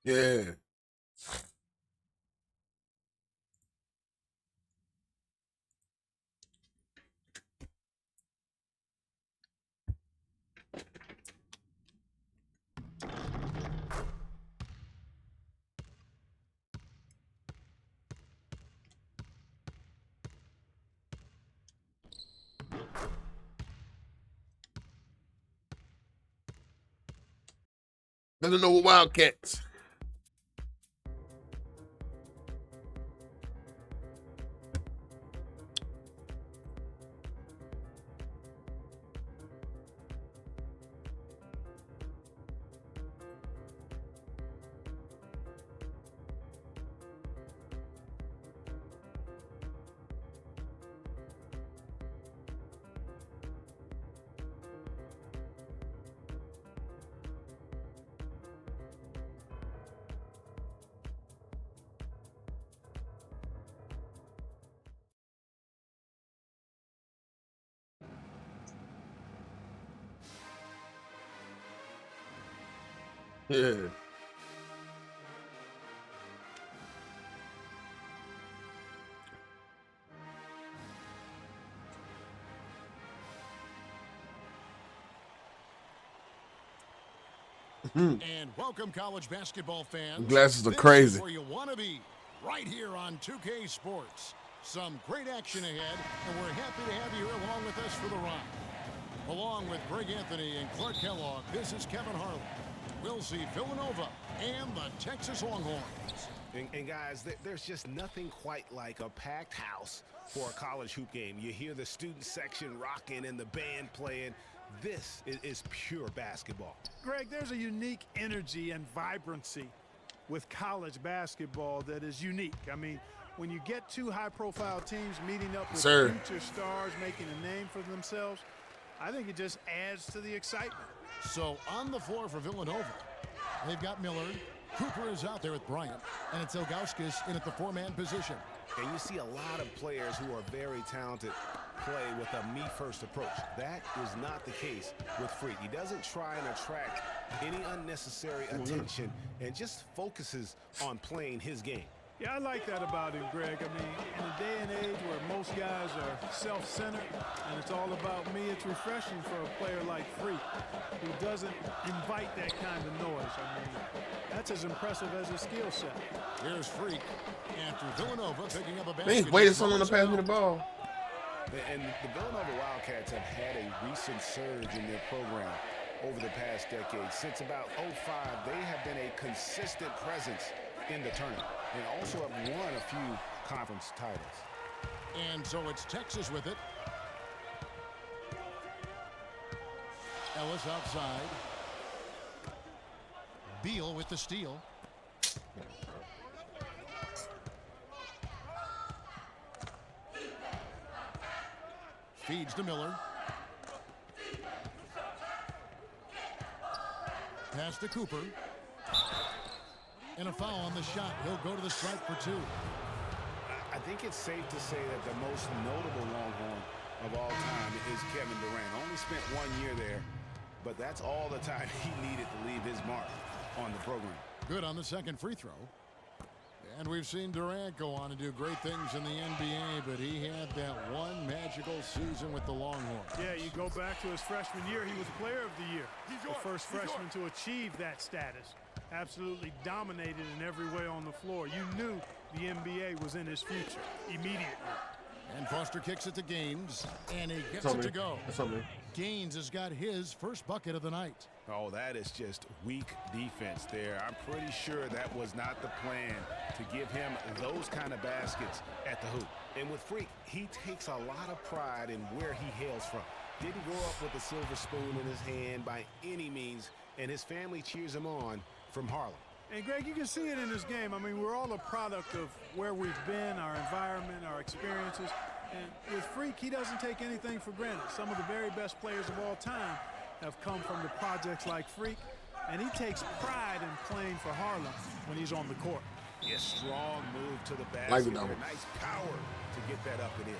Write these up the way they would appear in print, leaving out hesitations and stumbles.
Yeah. Doesn't know what Wildcats. Yeah. And welcome, college basketball fans. Glasses are this crazy. Is where you want to be, right here on 2K Sports. Some great action ahead, and we're happy to have you here along with us for the ride. Along with Greg Anthony and Clark Kellogg, this is Kevin Harlan. We'll see Villanova and the Texas Longhorns. And guys, there's just nothing quite like a packed house for a college hoop game. You hear the student section rocking and the band playing. This is pure basketball. Greg, there's a unique energy and vibrancy with college basketball that is unique. I mean, when you get two high-profile teams meeting up with future stars making a name for themselves, I think it just adds to the excitement. So on the floor for Villanova, they've got Miller. Cooper is out there with Bryant, and it's Ilgauskas in at the four-man position. And you see a lot of players who are very talented play with a me-first approach. That is not the case with Freak. He doesn't try and attract any unnecessary attention and just focuses on playing his game. Yeah, I like that about him, Greg. I mean, in a day and age where most guys are self-centered and it's all about me, it's refreshing for a player like Freak who doesn't invite that kind of noise. I mean, that's as impressive as his skill set. Here's Freak after Villanova picking up a basket. They waited someone to pass me the ball. And the Villanova Wildcats have had a recent surge in their program over the past decade. Since about 05, they have been a consistent presence in the tournament and also have won a few conference titles. And so it's Texas with it. Ellis outside. Beal with the steal. Feeds to Miller. Pass to Cooper. And a foul on the shot. He'll go to the stripe for two. I think it's safe to say that the most notable Longhorn of all time is Kevin Durant. Only spent 1 year there, but that's all the time he needed to leave his mark on the program. Good on the second free throw. And we've seen Durant go on and do great things in the NBA, but he had that one magical season with the Longhorns. Yeah, you go back to his freshman year, he was player of the year. The first freshman to achieve that status. Absolutely dominated in every way on the floor. You knew the NBA was in his future immediately. And Foster kicks it to Gaines, and he gets it to go. Gaines has got his first bucket of the night. Oh, that is just weak defense there. I'm pretty sure that was not the plan to give him those kind of baskets at the hoop. And with Freak, he takes a lot of pride in where he hails from. Didn't grow up with a silver spoon in his hand by any means, and his family cheers him on from Harlem. And Greg, you can see it in this game. I mean, we're all a product of where we've been, our environment, our experiences. And with Freak, he doesn't take anything for granted. Some of the very best players of all time have come from the projects like Freak, and he takes pride in playing for Harlem when he's on the court. Yeah, strong move to the basket. Nice power to get that up and in.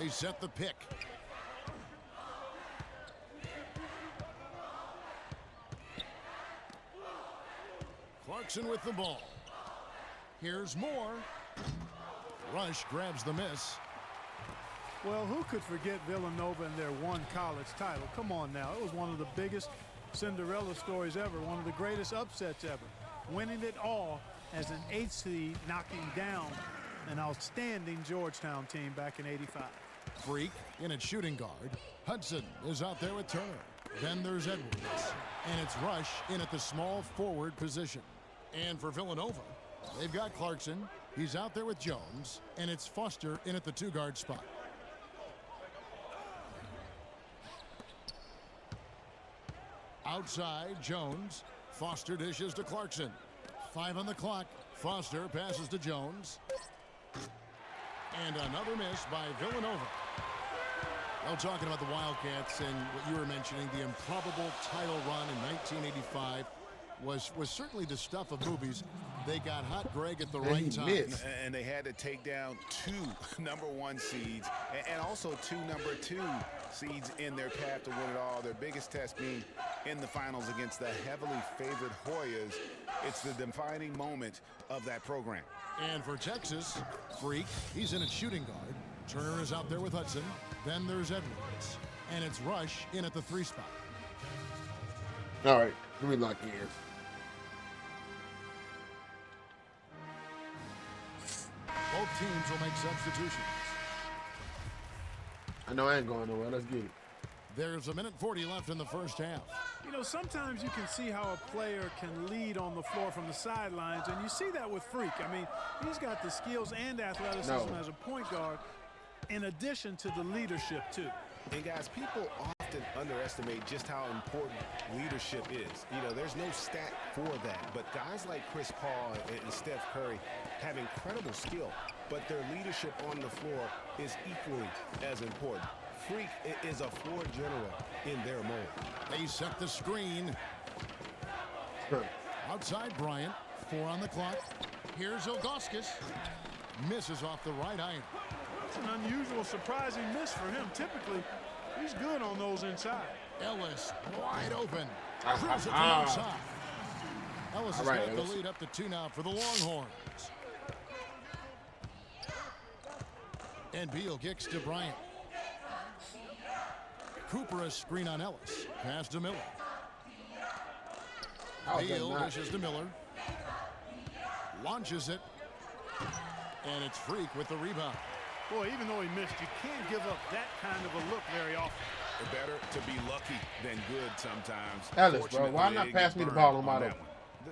They set the pick. Clarkson with the ball. Here's Moore. Rush grabs the miss. Well, who could forget Villanova and their one college title? Come on now. It was one of the biggest Cinderella stories ever, one of the greatest upsets ever. Winning it all as an 8th seed, knocking down an outstanding Georgetown team back in '85. Freak in at shooting guard. Hudson is out there with Turner. Then there's Edwards. And it's Rush in at the small forward position. And for Villanova, they've got Clarkson. He's out there with Jones. And it's Foster in at the 2-guard spot. Outside, Jones. Foster dishes to Clarkson. 5 on the clock. Foster passes to Jones. And another miss by Villanova. Well, talking about the Wildcats and what you were mentioning, the improbable title run in 1985 was certainly the stuff of movies. They got hot, Greg, at the right time. And they had to take down 2 #1 seeds and also 2 #2 seeds in their path to win it all. Their biggest test being in the finals against the heavily favored Hoyas. It's the defining moment of that program. And for Texas, Freak, he's in at shooting guard. Turner is out there with Hudson. Then there's Edwards. And it's Rush in at the 3 spot. All right, let me lock in. Both teams will make substitutions. I know I ain't going nowhere. Let's get it. There's 1:40 left in the first half. You know, sometimes you can see how a player can lead on the floor from the sidelines, and you see that with Freak. I mean, he's got the skills and athleticism as a point guard, in addition to the leadership, too. And guys, people often underestimate just how important leadership is. You know, there's no stat for that, but guys like Chris Paul and Steph Curry have incredible skill, but their leadership on the floor is equally as important. Freak is a floor general in their mold. They set the screen. Outside Bryant, 4 on the clock. Here's Ilgauskas. Misses off the right iron. It's an unusual, surprising miss for him. Typically, he's good on those inside. Ellis wide open. Drills it from outside. Ellis has got the lead up to 2 now for the Longhorns. And Beal kicks to Bryant. Cooper a screen on Ellis. Pass to Miller. Beal dishes to Miller. Launches it. And it's Freak with the rebound. Boy, even though he missed, you can't give up that kind of a look very often. Better to be lucky than good sometimes. Ellis, bro, why not pass me the ball on my own?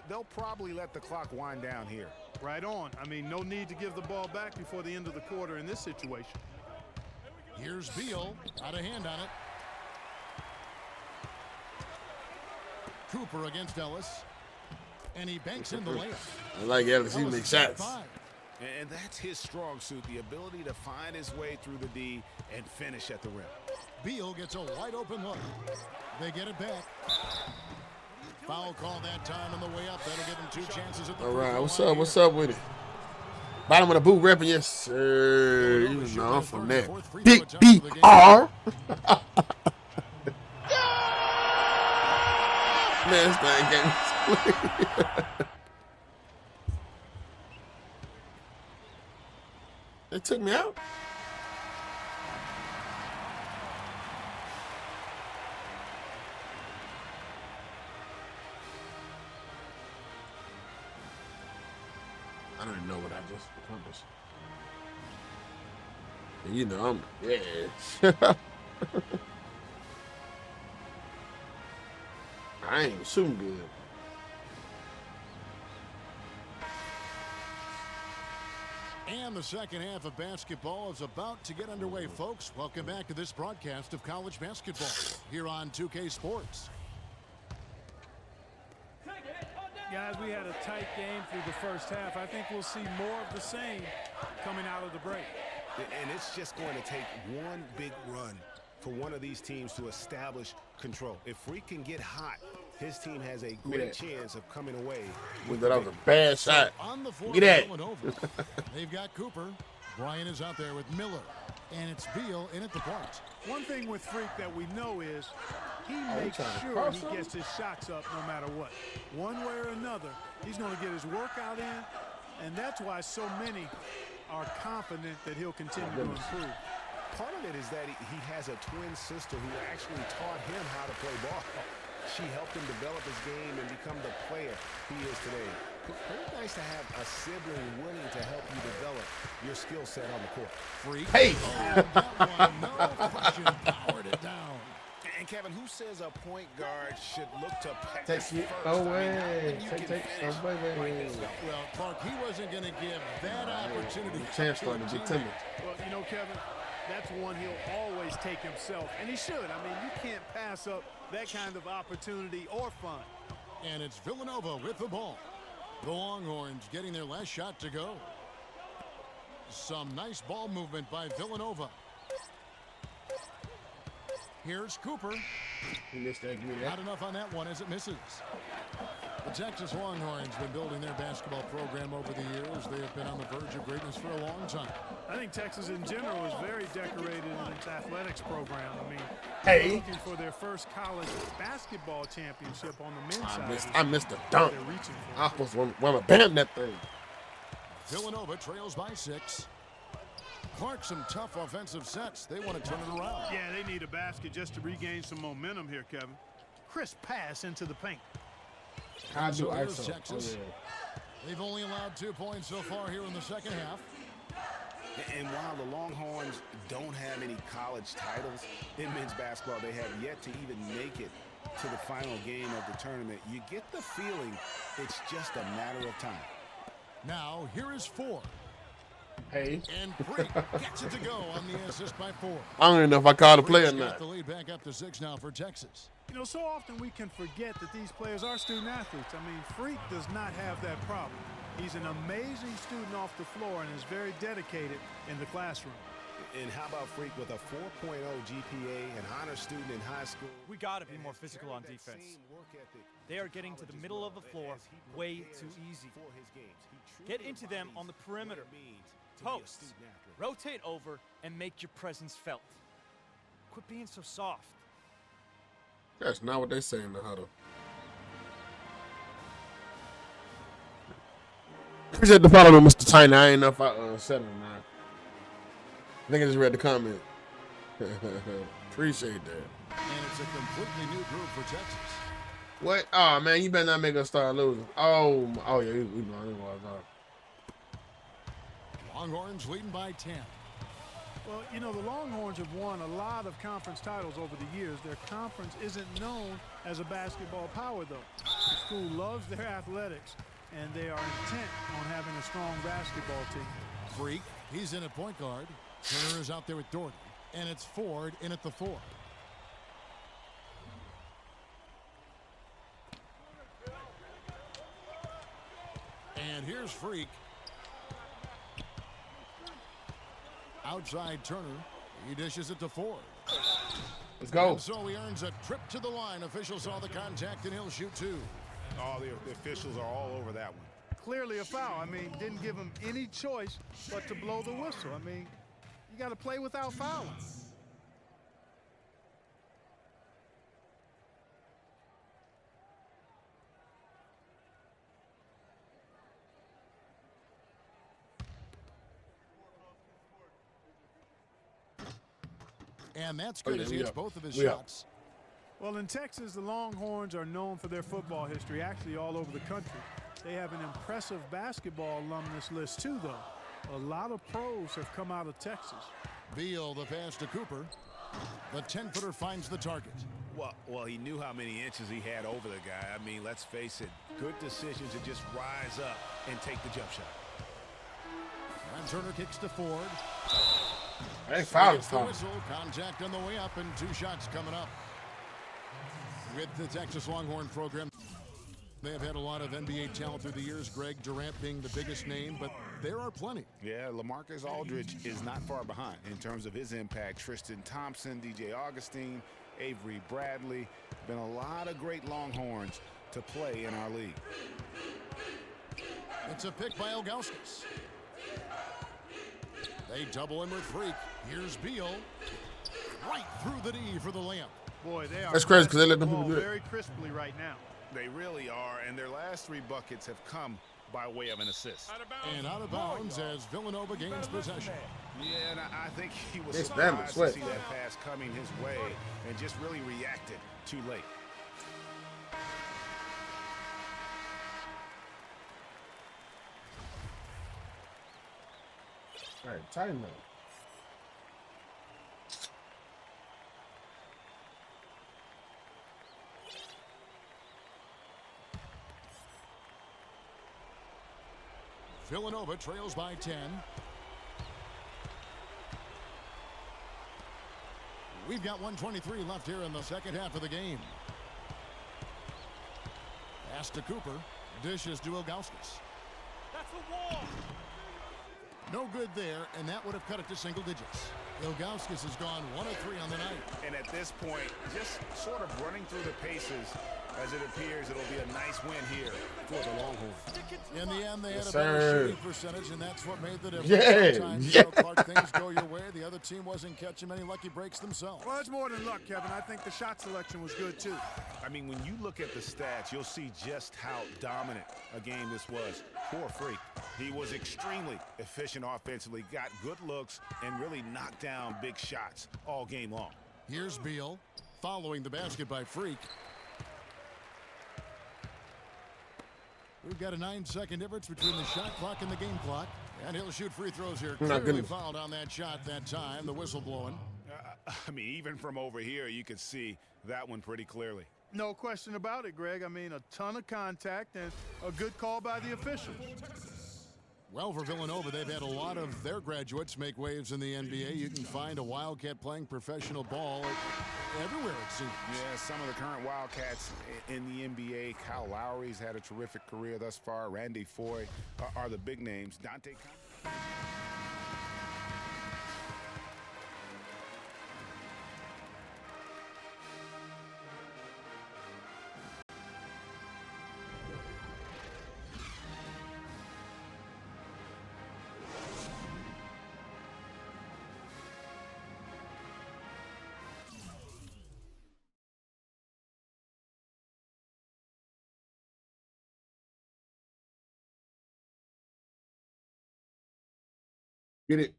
They'll probably let the clock wind down here. Right on. I mean, no need to give the ball back before the end of the quarter in this situation. Here's Beal. Got a hand on it. Cooper against Ellis. And he banks in the layup. I like Ellis. He makes shots. And that's his strong suit, the ability to find his way through the D and finish at the rim. Beal gets a wide open look. They get it back. Foul call that time on the way up. That'll give him 2 chances at the all right, what's up? What's up with it? Bottom of the boot repping, yes, sir. You know I'm from there. Big BR. Man, this thing game. They took me out. I don't even know what I just accomplished. And you know, I ain't shooting good. And the second half of basketball is about to get underway, folks. Welcome back to this broadcast of college basketball here on 2K Sports. Guys, we had a tight game through the first half. I think we'll see more of the same coming out of the break. And it's just going to take one big run for one of these teams to establish control. If Freak can get hot, his team has a great chance of coming away. That was a bad shot. On the floor, get that. They've got Cooper. Bryant is out there with Miller. And it's Beal in at the point. One thing with Freak that we know is he makes sure he gets his shots up no matter what. One way or another, he's going to get his workout in, and that's why so many are confident that he'll continue to improve. Part of it is that he has a twin sister who actually taught him how to play ball. She helped him develop his game and become the player he is today. Pretty nice to have a sibling willing to help you develop your skill set on the court. Freak. Hey! Oh, that one, no question, powered it down. And Kevin, who says a point guard should look to pass Take it first? away. I mean, Take away. Well, Clark, he wasn't going to give that opportunity. Chance starting to be timid. Well, you know, Kevin, that's one he'll always take himself, and he should. I mean, you can't pass up that kind of opportunity or fun. And it's Villanova with the ball. The Longhorns getting their last shot to go. Some nice ball movement by Villanova. Here's Cooper. He missed that. Not enough on that one as it misses. The Texas Longhorns been building their basketball program over the years. They have been on the verge of greatness for a long time. I think Texas in general is very decorated in its athletics program. I mean, Hey. they're looking for their first college basketball championship on the men's side. I missed the dunk. They're reaching for. I was want to bam that thing. Villanova trails by 6. Clark, some tough offensive sets. They want to turn it around. Yeah, they need a basket just to regain some momentum here, Kevin. Crisp pass into the paint. I do So here's ISO. Texas. They've only allowed 2 points so far here in the second half. And while the Longhorns don't have any college titles in men's basketball, they have yet to even make it to the final game of the tournament. You get the feeling it's just a matter of time. Now, here is 4. Hey. And Freak gets it to go on the assist by 4. I don't even know if I called a play or Freak's got not. the lead back up to 6 now for Texas. You know, so often we can forget that these players are student athletes. I mean, Freak does not have that problem. He's an amazing student off the floor and is very dedicated in the classroom. And how about Freak with a 4.0 GPA, an honor student in high school? We got to be more physical on defense. They are getting to the middle of the floor way too easy. Get into them on the perimeter. Posts. Rotate over and make your presence felt. Quit being so soft. That's not what they say in the huddle. Appreciate the follow, Mr. Tiny. I ain't know if I said it or not. I think I just read the comment. Appreciate that. And it's a completely new group for Texas. What? Oh, man, you better not make us start losing. Oh yeah, we blowing. Longhorns leading by 10. Well, you know, the Longhorns have won a lot of conference titles over the years. Their conference isn't known as a basketball power, though. The school loves their athletics, and they are intent on having a strong basketball team. Freak, he's in at point guard. Turner is out there with Doherty. And it's Ford in at the 4. And here's Freak. Outside Turner. He dishes it to Ford. Let's go. And so he earns a trip to the line. Officials saw the contact and he'll shoot 2. Oh, the officials are all over that one. Clearly a foul. I mean, didn't give him any choice but to blow the whistle. I mean, you got to play without fouling. And that's good as he hits both of his We up. shots. Well, in Texas, the Longhorns are known for their football history, actually all over the country. They have an impressive basketball alumnus list, too, though. A lot of pros have come out of Texas. Beal, the pass to Cooper. The 10-footer finds the target. Well, he knew how many inches he had over the guy. I mean, let's face it, good decision to just rise up and take the jump shot. And Turner kicks to Ford. Hey, foul. Gets the whistle, contact on the way up, and 2 shots coming up. With the Texas Longhorn program, they have had a lot of NBA talent through the years, Greg Durant being the biggest name, but there are plenty. Yeah, LaMarcus Aldridge is not far behind in terms of his impact. Tristan Thompson, DJ Augustine, Avery Bradley. Been a lot of great Longhorns to play in our league. It's a pick by Ilgauskas. They double him with Freak. Here's Beal. Right through the knee for the layup. Boy, they are That's crazy because they let them ball people do it. very crisply right now. They really are, and their last 3 buckets have come by way of an assist. And out of bounds as Villanova gains possession. Yeah, and I think he was It's surprised Bama to Sweat. see that pass coming his way and just really reacted too late. All right, tighten up. Villanova trails by 10. We've got 1:23 left here in the second half of the game. Pass to Cooper. Dishes to Ilgauskas. That's a wall. No good there, and that would have cut it to single digits. Ilgauskas has gone 1 of 3 on the night. And at this point, just sort of running through the paces, as it appears it'll be a nice win here for the Longhorns. In the end, they had Yes, a better sir. shooting percentage, and that's what made the difference. Yeah, Sometimes, yeah. Clark, things go your way. The other team wasn't catching many lucky breaks themselves. Well, it's more than luck, Kevin. I think the shot selection was good, too. I mean, when you look at the stats, you'll see just how dominant a game this was for Freak. He was extremely efficient offensively, got good looks, and really knocked down big shots all game long. Here's Beal following the basket by Freak. We've got a 9-second difference between the shot clock and the game clock. And he'll shoot free throws here. My Clearly goodness. fouled on that shot that time. The whistle blowing. I mean, even from over here, you could see that one pretty clearly. No question about it, Greg. I mean, a ton of contact and a good call by the officials. Well, for Villanova, they've had a lot of their graduates make waves in the NBA. You can find a Wildcat playing professional ball everywhere, it seems. Yeah, some of the current Wildcats in the NBA. Kyle Lowry's had a terrific career thus far. Randy Foye are the big names. Dante. Get it.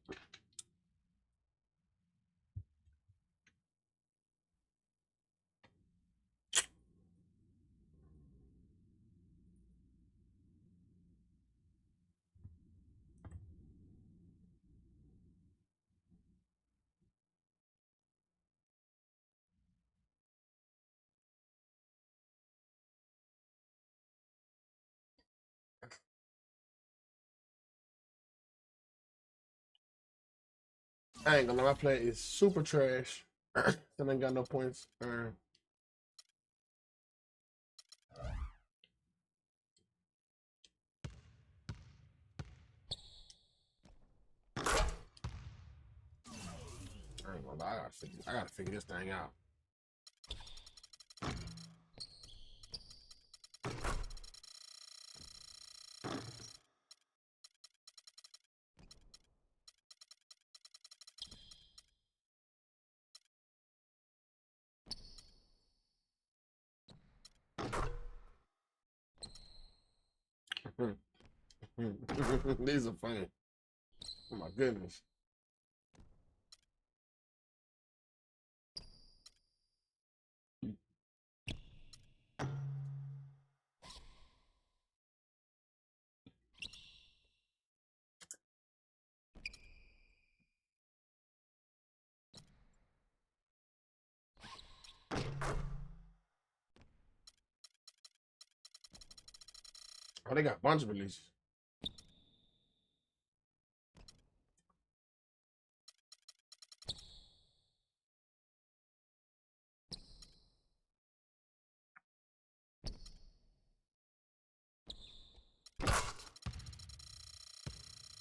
I ain't gonna lie, my play is super trash. Still ain't got no points. I ain't gonna lie, I gotta figure this thing out. These are funny. Oh my goodness. Oh, they got a bunch of releases.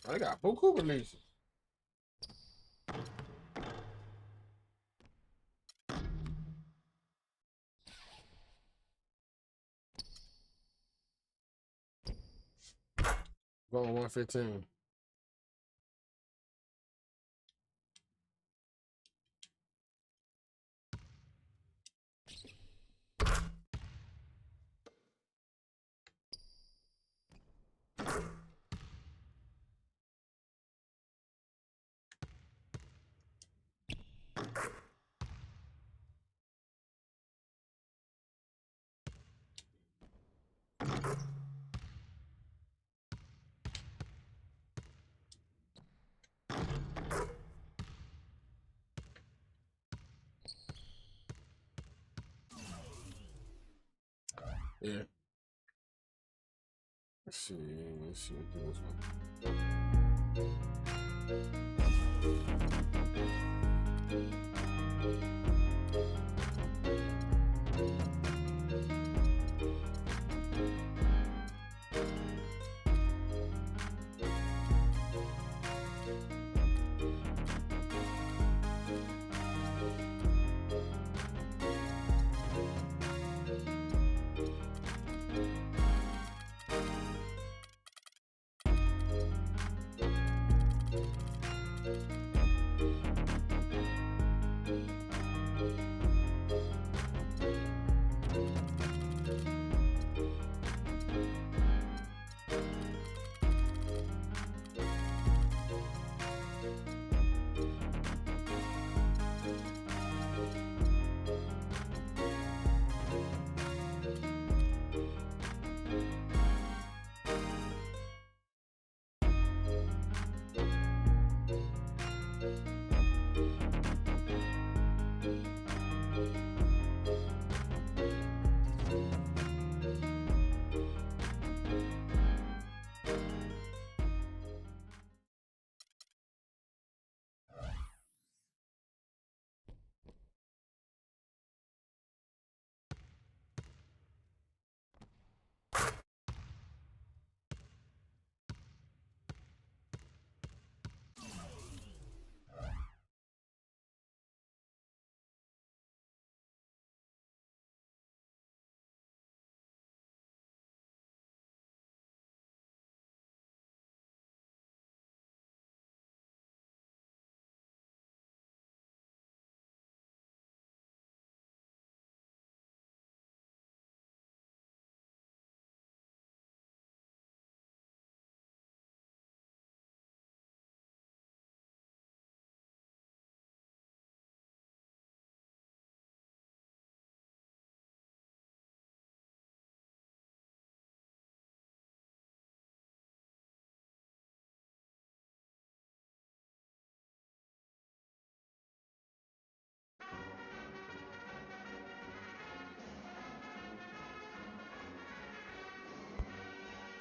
Oh, they got buku releases. Going 115. Yeah. Let's see what this one.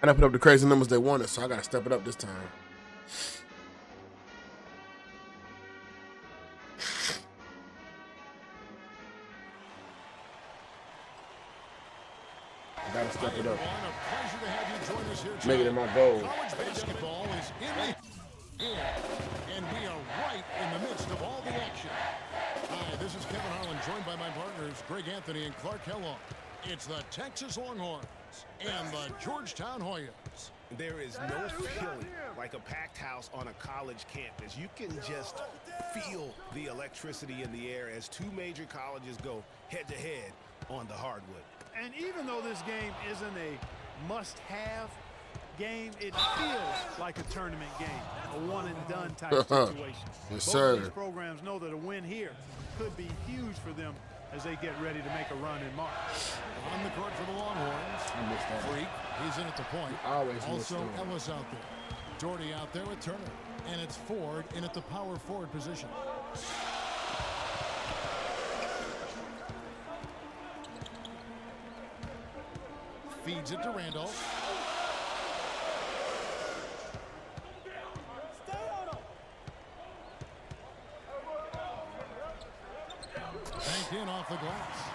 I done put up the crazy numbers they wanted, so I gotta step it up this time. I gotta step it up. Make it my goal. College basketball is in the air, and we are right in the midst of all the action. Hi, this is Kevin Harlan, joined by my partners Greg Anthony and Clark Kellogg. It's the Texas Longhorns and the Georgetown Hoyas. There is no feeling like a packed house on a college campus. You can just feel the electricity in the air as two major colleges go head-to-head on the hardwood. And even though this game isn't a must-have game, it feels like a tournament game, a one-and-done type situation. Yes, Both sir. of these programs know that a win here could be huge for them as they get ready to make a run in March. On the court for the Longhorns, Freak, he's in at the point. Also Ellis out there. Doherty out there with Turner. And it's Ford in at the power forward position. Feeds it to Randolph. Banked in off the glass.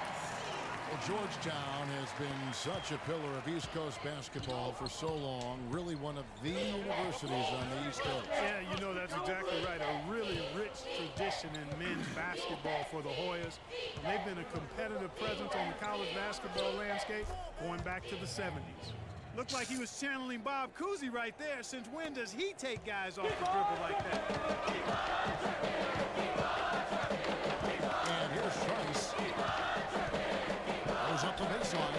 Well, Georgetown has been such a pillar of East Coast basketball for so long. Really one of the universities on the East Coast. Yeah, you know, that's exactly right. A really rich tradition in men's basketball for the Hoyas. And they've been a competitive presence on the college basketball landscape going back to the 70s. Looked like he was channeling Bob Cousy right there. Since when does he take guys off the dribble like that? And here's Trice. Goes up the baseline.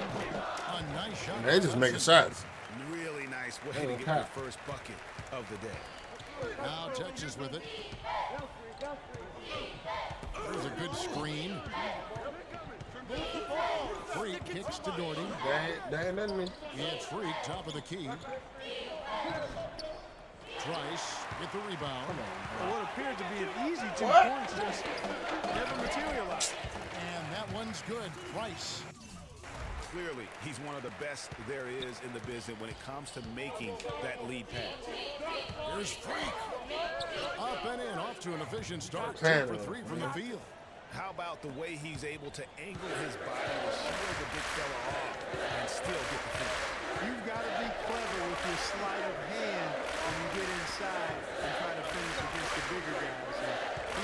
A nice shot. They just making shots. Really nice way to get the first bucket of the day. Now Texas with it. There's a good screen. Freak kicks to Doherty. They ain't letting me. It's Freak, top of the key. Trice with the rebound. Well, what appeared to be an easy 2 points just never materialized. And that one's good. Trice. Clearly, he's one of the best there is in the business when it comes to making that lead pass. Here's Freak. Up and in, off to an efficient start. 2 for 3 from the field. How about the way he's able to angle his body to shield the big fella off and still get the finish? You've got to be clever with your sleight of hand when you get inside and try to finish against the bigger guys. And he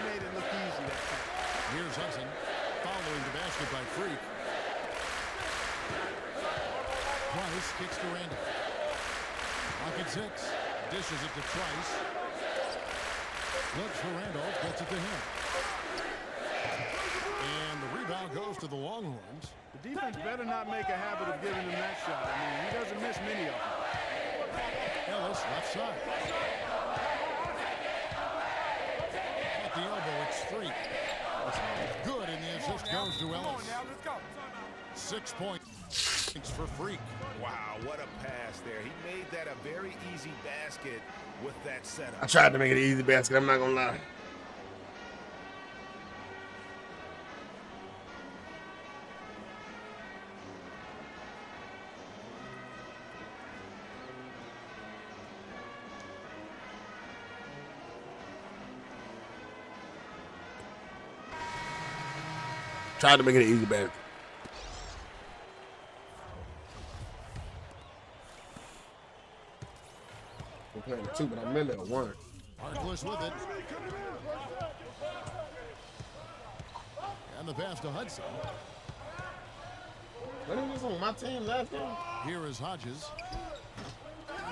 made it look easy that time. Here's Hudson following the basket by Freak. Price kicks to Randall. Pocket 6. Dishes it to Trice. Looks for Randolph. Gets it to him. And the rebound goes to the Longhorns. The defense better not make a habit of giving him that shot. I mean, he doesn't miss many of them. Ellis, left side. At the elbow, it's Freak. Good, and the assist goes to Ellis. 6 points for Freak. Wow, what a pass there. He made that a very easy basket with that setup. I tried to make it an easy basket. I'm not going to lie. Tried to make it an easy basket. I'm playing 2, but I'm in there 1. Harkless with it. And the pass to Hudson. When he was on my team last game. Here is Hodges.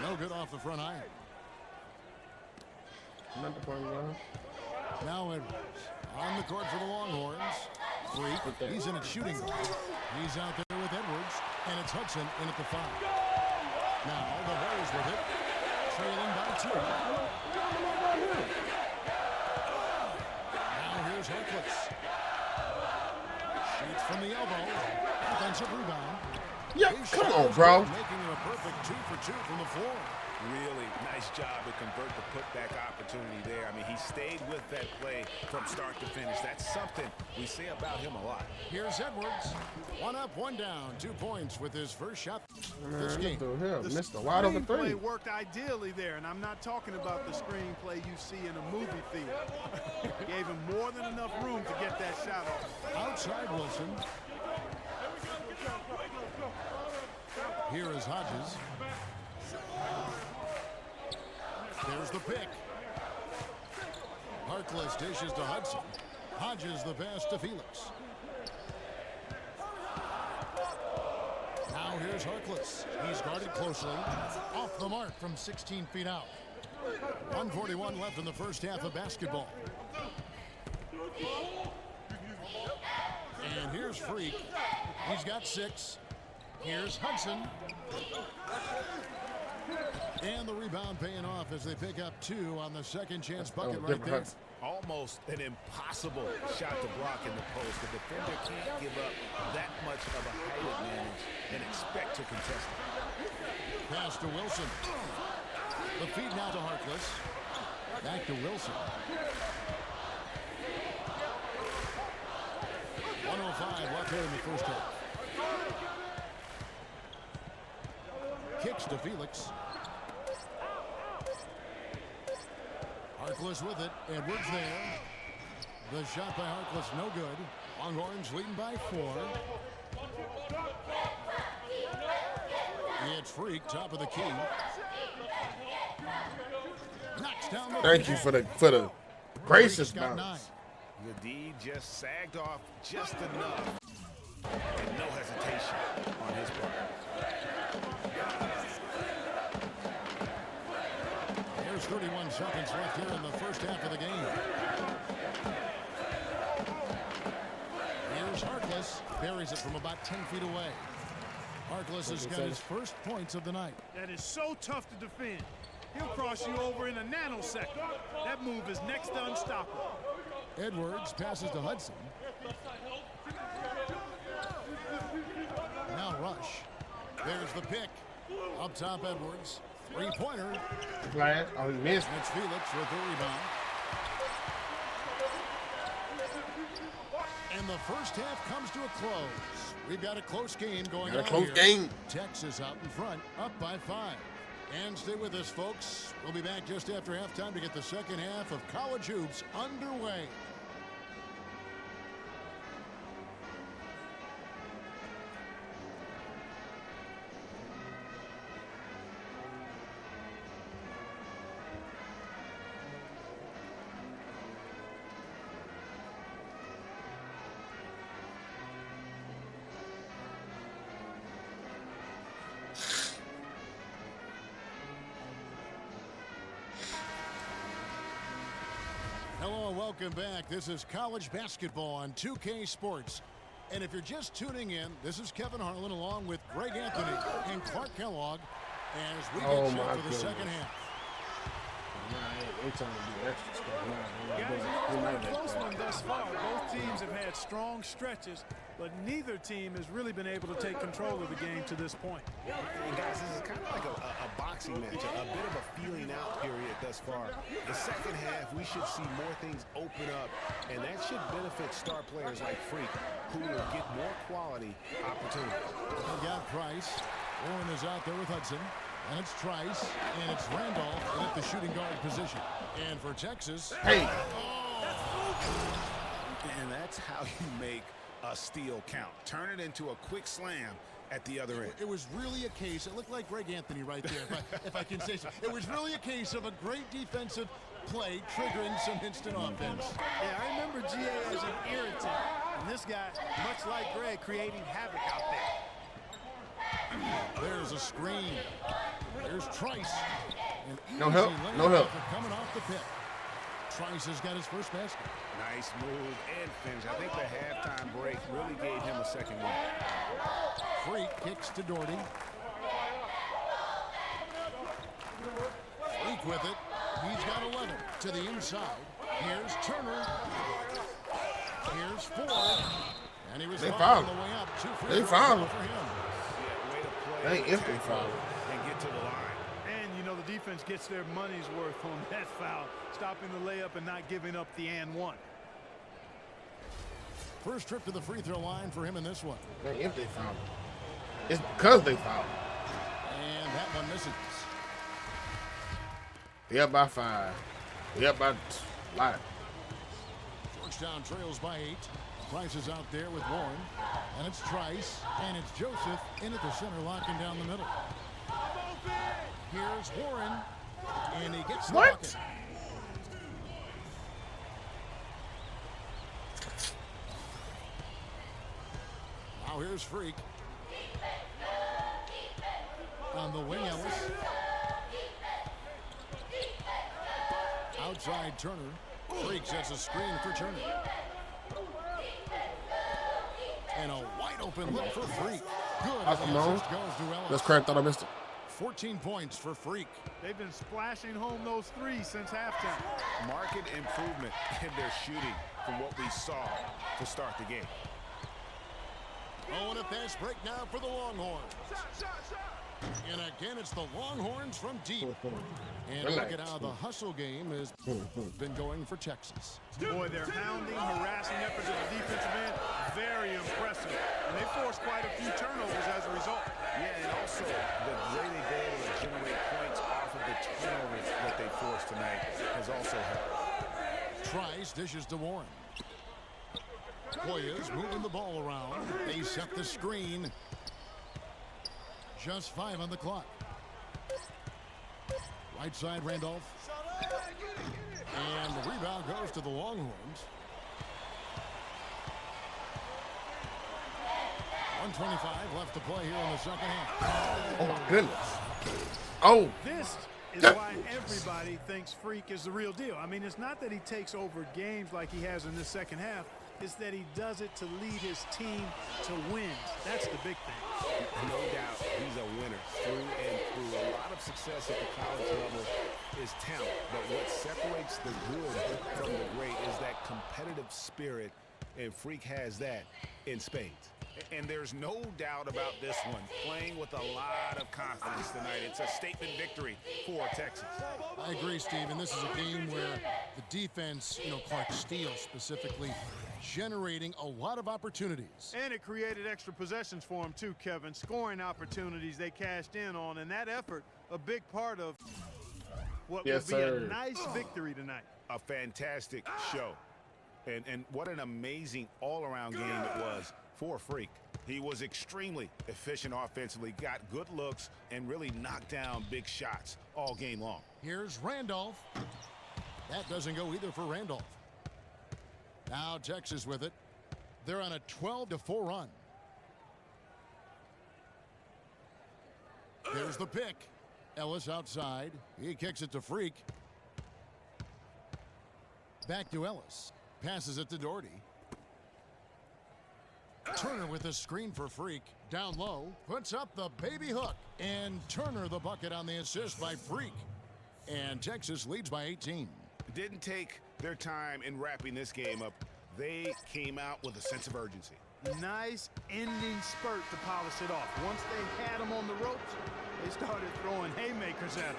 No good off the front iron. Not the point line. Now Edwards on the court for the Longhorns. Freak. He's in at shooting guard. He's out there with Edwards. And it's Hudson in at the 5. Now the Bulls with it. Trailing by 2. Now here's Harkless. Shoots from the elbow. Offensive rebound. Yeah, come on, bro. Making it a perfect 2 for 2 from the floor. Really nice job to convert the putback opportunity there. I mean, he stayed with that play from start to finish. That's something we say about him a lot. Here's Edwards. 1 up, 1 down. 2 points with his first shot this game. Missed a wide open 3. Screenplay worked ideally there, and I'm not talking about the screenplay you see in a movie theater. Gave him more than enough room to get that shot off. Outside Wilson. Here is Hodges. There's the pick. Harkless dishes to Hudson. Hodges the pass to Felix. Now here's Harkless. He's guarded closely. Off the mark from 16 feet out. 1:41 left in the first half of basketball. And here's Freak. He's got 6. Here's Hudson. And the rebound paying off as they pick up 2 on the second chance bucket right there. Almost an impossible shot to block in the post. The defender can't give up that much of a height advantage and expect to contest it. Pass to Wilson. The feed now to Harkless. Back to Wilson. 1:05 left here in the first half. Kicks to Felix. Harkless with it. Edwards there. The shot by Harkless no good. Longhorns leading by 4. It's Freak, top of the key. Knocks down the Thank you for the gracious bounce. The D just sagged off just enough. And no hesitation on his part. There's 31 seconds left here in the first half of the game. Here's Harkless. Buries it from about 10 feet away. Harkless has got his first points of the night. That is so tough to defend. He'll cross you over in a nanosecond. That move is next to unstoppable. Edwards passes to Hudson. Now Rush. There's the pick. Up top, Edwards. 3-pointer. Glad. Oh, he missed. It's Felix with the rebound. And the first half comes to a close. We've got a close game going on Got a close here. game. Texas out in front, up by 5. And stay with us, folks. We'll be back just after halftime to get the second half of college hoops underway. Hello and welcome back. This is college basketball on 2K Sports. And if you're just tuning in, this is Kevin Harlan along with Greg Anthony and Clark Kellogg as we get set for the second half. Guys, it's been a close one thus far. Both teams have had strong stretches, but neither team has really been able to take control of the game to this point. And guys, this is kind of like a boxing match, a bit of a feeling out period thus far. The second half, we should see more things open up, and that should benefit star players like Freak, who will get more quality opportunities. They got Price. Warren is out there with Hudson. And it's Trice, and it's Randolph at the shooting guard position. And for Texas, Hey. And that's how you make a steal count. Turn it into a quick slam at the other end. it was really a case, it looked like Greg Anthony right there, if I can say so. It was really a case of a great defensive play triggering some instant offense. Yeah, I remember GA as an irritant, and this guy, much like Greg, creating havoc out there. There's a screen. There's Trice. No help. No help. Coming off the pick. Trice has got his first basket. Nice move and finish. I think the halftime break really gave him a second win. Freak kicks to Doherty. Freak with it. He's got 11 to the inside. Here's Turner. Here's Ford. And he was fouled. on the way up. They fouled. For him. Way to play. They ain't if they foul. And get to the line. And, you know, the defense gets their money's worth on that foul, stopping the layup and not giving up the and one. First trip to the free throw line for him in this one. They if they foul. It's because they foul. And that one misses. They up by 5. They up by a lot. Georgetown trails by 8. Price is out there with Warren. And it's Trice. And it's Joseph in at the center, locking down the middle. Here's Warren. And he gets the bucket. Now here's Freak. On the wing, Ellis. Outside Turner. Freak sets a screen for Turner. And a wide open look for Freak. Good. That's The Simone. assist goes to Ellis. That's correct. Thought I missed it. 14 points for Freak. They've been splashing home those threes since halftime. Market improvement in their shooting from what we saw to start the game. Oh, and a fast break now for the Longhorns. And again, it's the Longhorns from deep. And look at how the hustle game has been going for Texas. Boy, their hounding, harassing efforts of the defensive end, very impressive. And they forced quite a few turnovers as a result. Yeah, and also the way they've been able to generate points off of the turnovers that they forced tonight has also helped. Trice dishes to Warren. Hoyas moving the ball around. They set the screen. Just 5 on the clock. Right side, Randolph. And the rebound goes to the Longhorns. 1:25 left to play here in the second half. Oh, my goodness. Oh. This is why everybody thinks Freak is the real deal. I mean, it's not that he takes over games like he has in this second half. It's that he does it to lead his team to wins. That's the big thing. No doubt he's a winner through and through. A lot of success at the college level is talent, but what separates the good from the great is that competitive spirit, and Freak has that in spades. And there's no doubt about this one. Playing with a lot of confidence tonight. It's a statement victory for Texas. I agree, Steve, and this is a game where The defense, Clark Steele specifically, generating a lot of opportunities. And it created extra possessions for him too, Kevin. Scoring opportunities they cashed in on, and that effort, a big part of what would be a nice victory tonight. A fantastic show. And what an amazing all-around game it was for Freak. He was extremely efficient offensively, got good looks, and really knocked down big shots all game long. Here's Randolph. That doesn't go either for Randolph. Now Texas with it. They're on a 12-4 run. There's the pick. Ellis outside. He kicks it to Freak. Back to Ellis. Passes it to Doherty. Turner with a screen for Freak. Down low. Puts up the baby hook. And Turner the bucket on the assist by Freak. And Texas leads by 18. Didn't take their time in wrapping this game up. They came out with a sense of urgency. Nice ending spurt to polish it off. Once they had him on the ropes, they started throwing haymakers at him.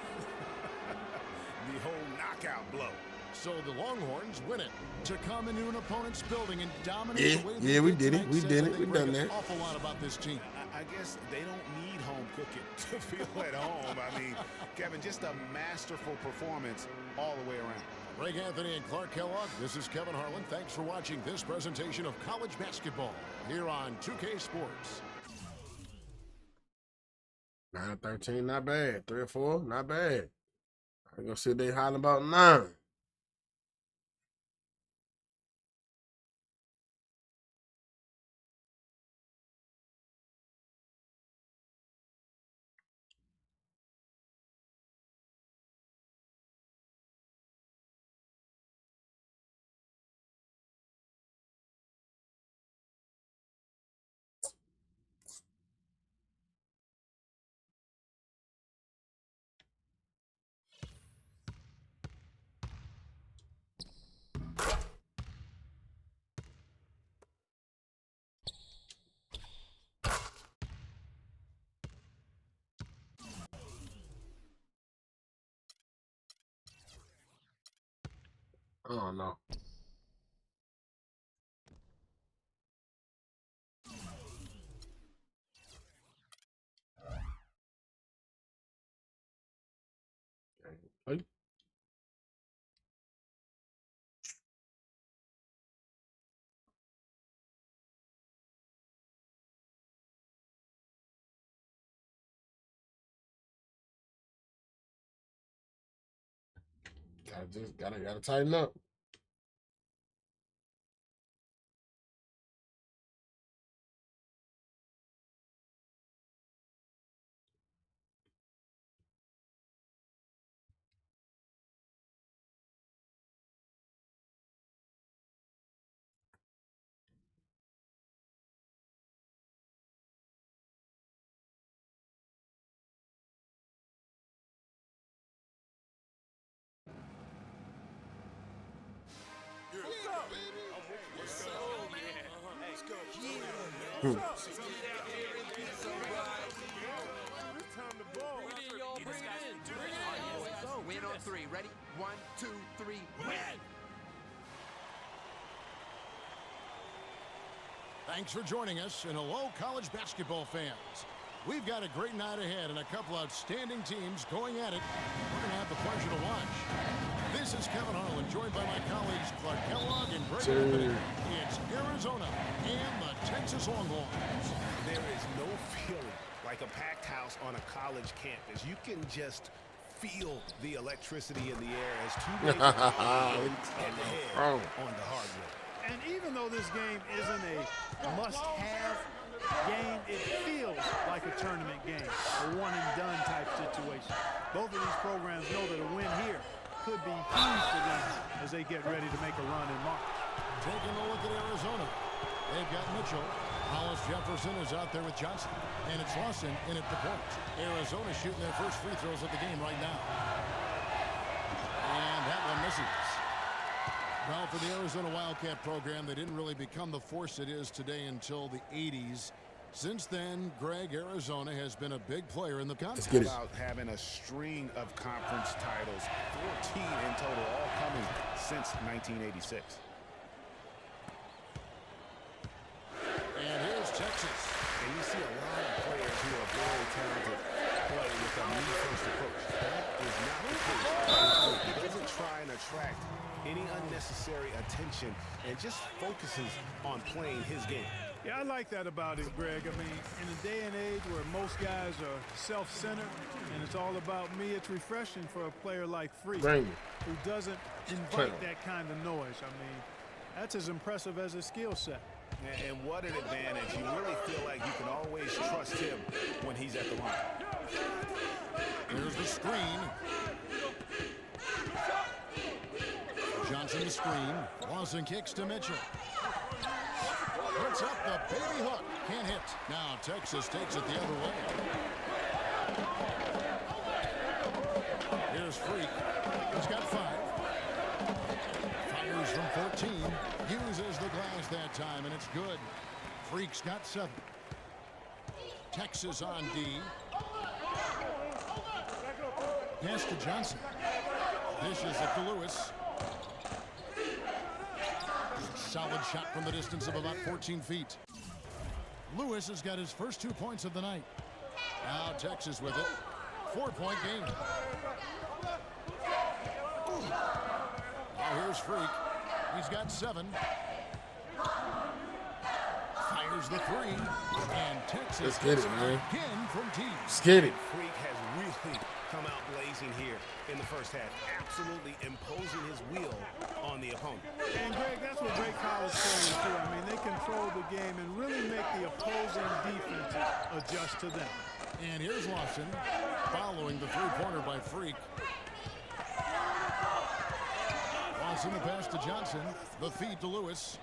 The whole knockout blow. So the Longhorns win it to come into an opponent's building and dominate the way Yeah, we did it. We did it. We done that. An awful lot about this team. I guess they don't need home cooking to feel at home. I mean, Kevin, just a masterful performance all the way around. Greg Anthony and Clark Kellogg, this is Kevin Harlan. Thanks for watching this presentation of college basketball here on 2K Sports. 9-13, not bad. 3 or 4, not bad. I'm going to sit there hollering about 9. Oh, no. Okay. Gotta tighten up. Win on 3. Ready? 1, 2, 3, win! Thanks for joining us, and hello, college basketball fans. We've got a great night ahead and a couple outstanding teams going at it. We're going to have the pleasure to watch. This is Kevin Harlan, joined by my colleagues Clark Kellogg and Greg Anthony. It's Arizona and the Texas Longhorns. There is no feeling like a packed house on a college campus. You can just feel the electricity in the air as two and head on the hardwood. And even though this game isn't a must-have game, it feels like a tournament game, a one-and-done type situation. Both of these programs know that a win here could be huge for them as they get ready to make a run in March. Taking a look at Arizona. They've got Mitchell. Hollis Jefferson is out there with Johnson. And it's Lawson in at the point. Arizona shooting their first free throws of the game right now. And that one misses. Well, for the Arizona Wildcat program, they didn't really become the force it is today until the 80s. Since then, Greg, Arizona has been a big player in the conference. Let's get it. About having a string of conference titles, 14 in total, all coming since 1986. And here's Texas. And you see a lot of players who are very talented play with a me-first approach. That is not the case. He doesn't try and attract any unnecessary attention and just focuses on playing his game. Yeah, I like that about him, Greg. I mean, in a day and age where most guys are self-centered and it's all about me, it's refreshing for a player like Freak who doesn't invite that kind of noise. I mean, that's as impressive as his skill set. And what an advantage. You really feel like you can always trust him when he's at the line. Here's the screen. Johnson the screen. Lawson kicks to Mitchell. Puts up the baby hook. Can't hit. Now Texas takes it the other way. Here's Freak. He's got 5. Fires from 14. Uses the glass that time, and it's good. Freak's got 7. Texas on D. Pass to Johnson. Dishes it to Lewis. Solid shot from the distance of about 14 feet. Lewis has got his first 2 points of the night. Now Texas with it. 4-point game. Now here's Freak. He's got 7. Fires the 3. And Texas Let's get it, man. again from T. Let's get it. Freak has really come out blazing here in the first half, absolutely imposing his will on the opponent. And Greg, that's what great college players do. I mean, they control the game and really make the opposing defenses adjust to them. And here's Lawson following the 3-pointer by Freak. Lawson the pass to Johnson. The feed to Lewis.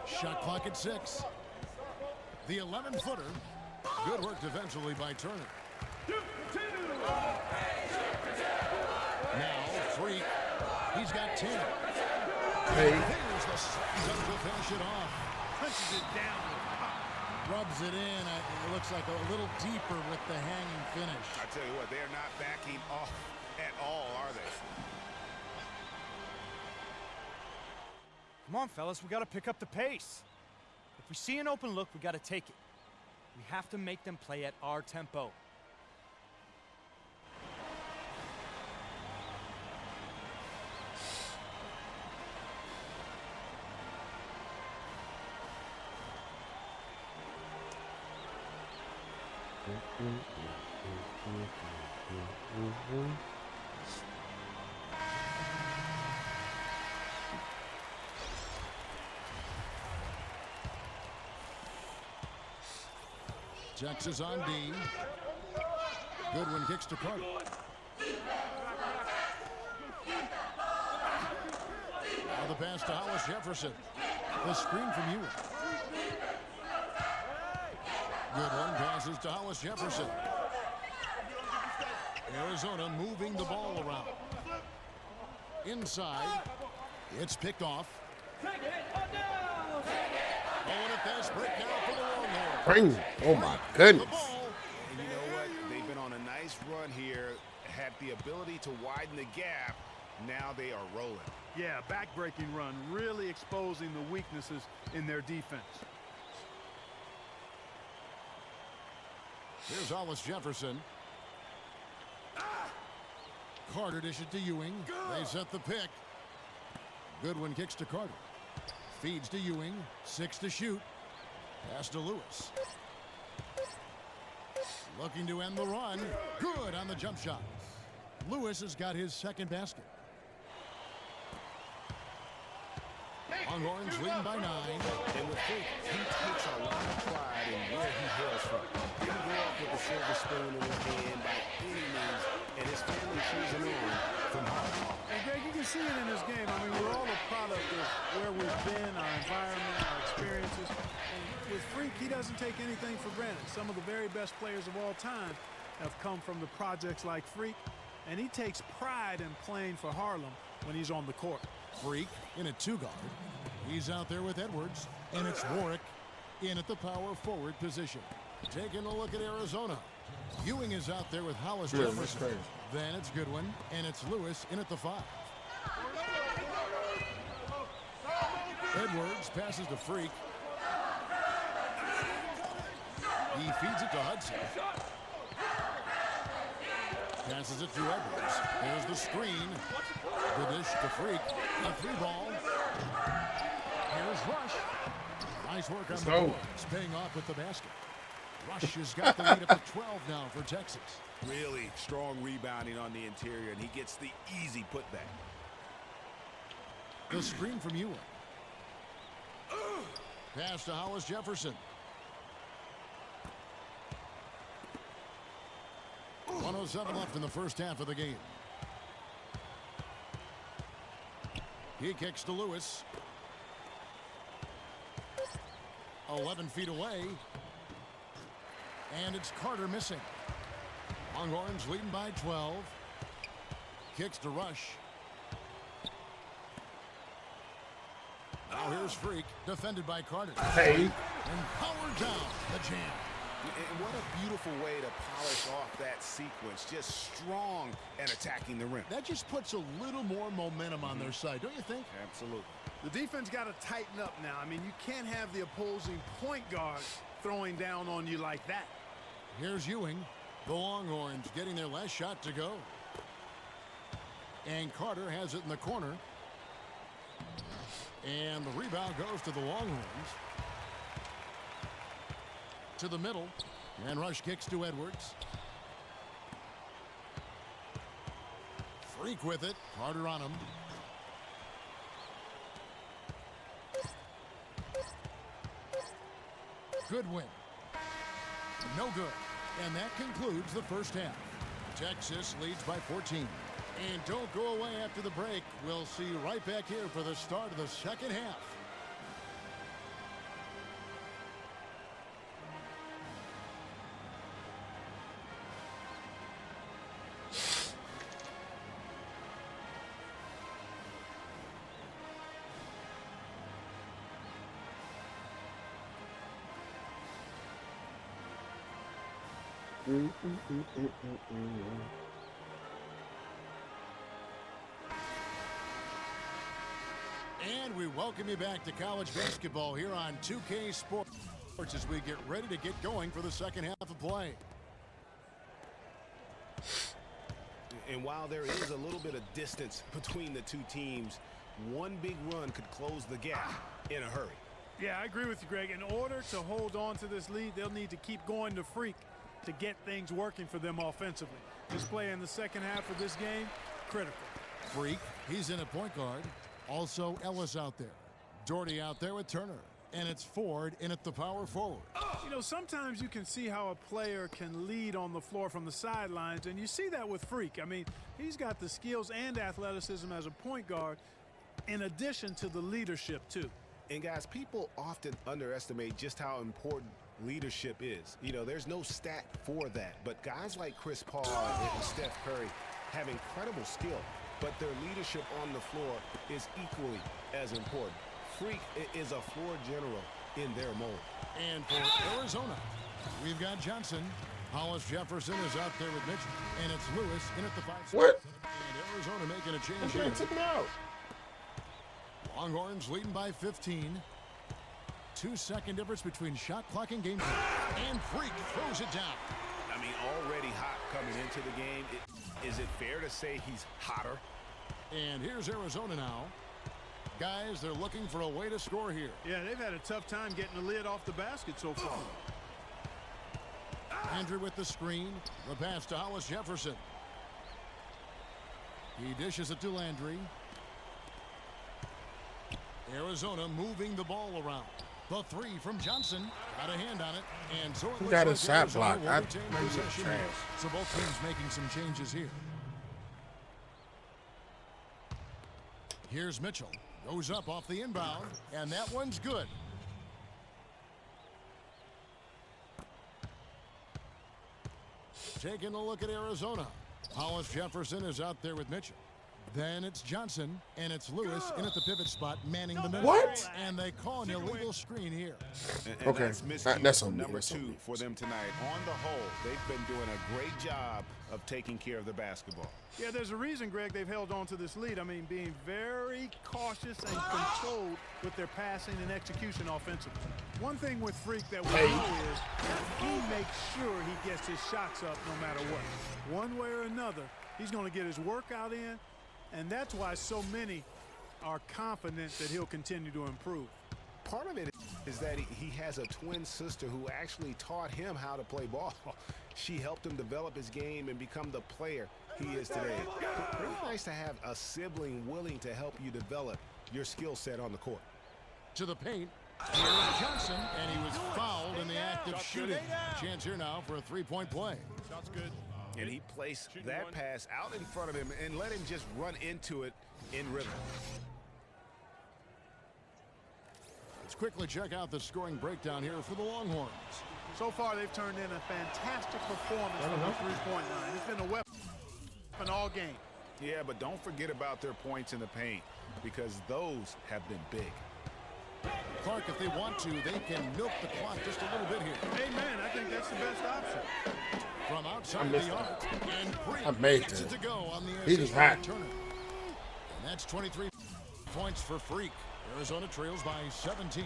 Shot clock at 6. The 11-footer. Good work defensively by Turner. Now Freak. He's got 10. Hey. There's the second to finish it off. Punches it down. Rubs it in. It looks like a little deeper with the hanging finish. I tell you what, they're not backing off at all, are they? Come on, fellas, we got to pick up the pace. If we see an open look, we got to take it. We have to make them play at our tempo. Texas on D. Goodwin kicks to Carter. Now the pass to Hollis Jefferson. The screen from Ewing. Goodwin passes to Hollis Jefferson. Arizona moving the ball around. Inside. It's picked off. Oh, and a fast break now for the Longhorns. Bring. Oh my goodness. And you know what? They've been on a nice run here, had the ability to widen the gap. Now they are rolling. Yeah, back-breaking run, really exposing the weaknesses in their defense. Here's Hollis Jefferson. Carter dishes to Ewing. They set the pick. Goodwin kicks to Carter. Feeds to Ewing. 6 to shoot. Pass to Lewis. Looking to end the run. Good on the jump shot. Lewis has got his second basket. Longhorns leading by 9. And with Freak, he takes a lot of pride in where he hails from. He didn't grow up with a silver spoon in his hand by any means, and his family cheers him on from home. And Greg, you can see it in this game. I mean, we're all a product of where we've been, our environment, our experiences. And with Freak, he doesn't take anything for granted. Some of the very best players of all time have come from the projects like Freak, and he takes pride in playing for Harlem when he's on the court. Freak in a 2-guard. He's out there with Edwards, and it's Warwick in at the power forward position. Taking a look at Arizona. Ewing is out there with Hollis Jefferson. Then it's Goodwin, and it's Lewis in at the 5. Edwards passes to Freak. He feeds it to Hudson. Passes it to Edwards. There's the screen. The dish to Freak. A 3-ball. Here's Rush. Nice work on the boards. Paying off with the basket. Rush has got the lead up to 12 now for Texas. Really strong rebounding on the interior, and he gets the easy putback. The screen from Ewing. Pass to Hollis Jefferson. 1:07 left in the first half of the game. He kicks to Lewis. 11 feet away. And it's Carter missing. Longhorns leading by 12. Kicks to Rush. Now here's Freak, defended by Carter. Hey. And powered down the jam. And what a beautiful way to polish off that sequence. Just strong and attacking the rim. That just puts a little more momentum on their side, don't you think? Absolutely. The defense got to tighten up now. I mean, you can't have the opposing point guard throwing down on you like that. Here's Ewing. The Longhorns getting their last shot to go. And Carter has it in the corner. And the rebound goes to the Longhorns. To the middle. And Rush kicks to Edwards. Freak with it. Carter on him. Good win. No good. And that concludes the first half. Texas leads by 14. And don't go away after the break. We'll see you right back here for the start of the second half. And we welcome you back to college basketball here on 2K Sports as we get ready to get going for the second half of play. And while there is a little bit of distance between the two teams, one big run could close the gap in a hurry. Yeah, I agree with you, Greg. In order to hold on to this lead, they'll need to keep going to Freak to get things working for them offensively. This play in the second half of this game, critical. Freak, he's in a point guard. Also Ellis out there. Doherty out there with Turner. And it's Ford in at the power forward. You know, sometimes you can see how a player can lead on the floor from the sidelines, and you see that with Freak. I mean, he's got the skills and athleticism as a point guard in addition to the leadership, too. And guys, people often underestimate just how important leadership is. You know, there's no stat for that, but guys like Chris Paul and Steph Curry have incredible skill, but their leadership on the floor is equally as important. Freak is a floor general in their mold. And for Arizona, we've got Johnson. Hollis Jefferson is out there with Mitchell, and it's Lewis in at the 5. What? And Arizona making a change Okay, here. took him out. Longhorns leading by 15. 2-second difference between shot clock and game time. And Freak throws it down. I mean, already hot coming into the game. Is it fair to say he's hotter? And here's Arizona now. Guys, they're looking for a way to score here. Yeah, they've had a tough time getting the lid off the basket so far. Andrew with the screen. The pass to Hollis Jefferson. He dishes it to Landry. Arizona moving the ball around. The 3 from Johnson. Got a hand on it. And so it He looks got like a shot Arizona block. will I retain think it's possession here. trash. So both teams making some changes here. Here's Mitchell. Goes up off the inbound. And that one's good. Taking a look at Arizona. Hollis Jefferson is out there with Mitchell. Then it's Johnson, and it's Lewis in at the pivot spot, manning the middle. What? And they call an illegal screen here. And Okay. that's miscue That's on from me. number That's on 2 me. for them tonight. On the whole, they've been doing a great job of taking care of the basketball. Yeah, there's a reason, Greg, they've held on to this lead. I mean, being very cautious and controlled with their passing and execution offensively. One thing with Freak that we know is he makes sure he gets his shots up no matter what. One way or another, he's going to get his workout in, and that's why so many are confident that he'll continue to improve. Part of it is that he has a twin sister who actually taught him how to play ball. She helped him develop his game and become the player he is today. Pretty nice to have a sibling willing to help you develop your skill set on the court. To the paint, here is Johnson, and he was fouled in the act of shooting. Chance here now for a three-point play. Shot's good. And he placed that pass out in front of him and let him just run into it in rhythm. Let's quickly check out the scoring breakdown here for the Longhorns. So far, they've turned in a fantastic performance from the three-point line. It's been a weapon all game. Yeah, but don't forget about their points in the paint because those have been big. Clark, if they want to, they can milk the clock just a little bit here. Amen. I think that's the best option. From outside the arc, and Freak I made gets it that. to go on the He just assist hot. Turner. And that's 23 points for Freak. Arizona trails by 17.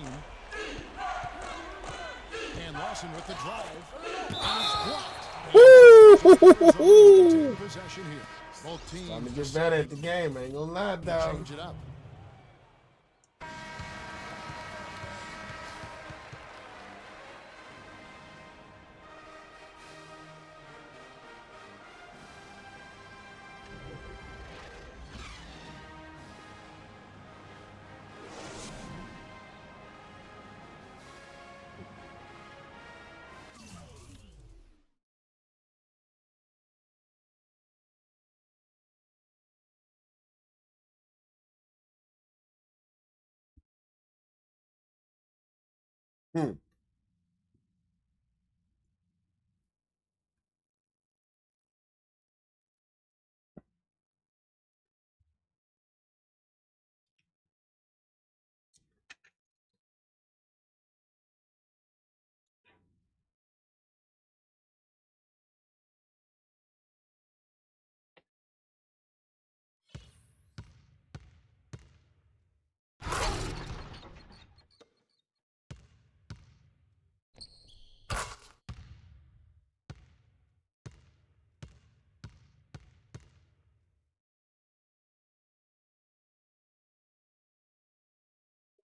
And Lawson with the drive. And he's blocked. Woo! Possession here. Both teams I'm gonna get better at the game. I ain't gonna lie, dog. change it up. Hmm.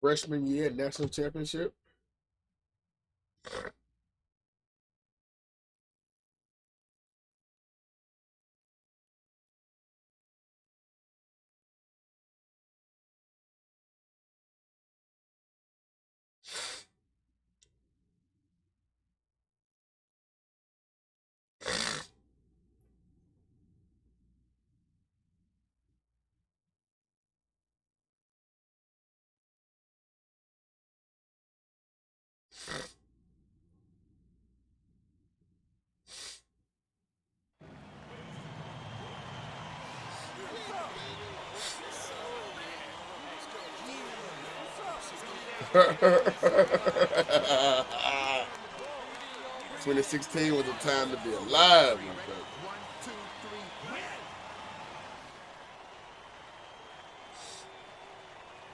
Freshman year national championship. "2016 was a time to be alive." My brother. 1, 2, 3, win.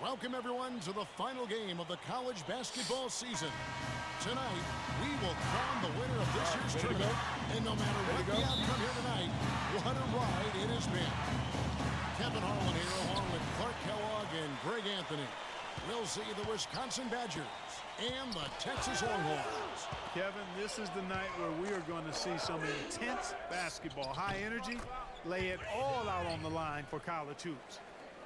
Welcome, everyone, to the final game of the college basketball season. Tonight, we will crown the winner of this year's tournament. And no matter what the outcome here tonight, what a ride it has been. Kevin Harlan here, along with Clark Kellogg and Greg Anthony. We'll see the Wisconsin Badgers and the Texas Longhorns. Kevin, this is the night where we are going to see some intense basketball. High energy, lay it all out on the line for college hoops.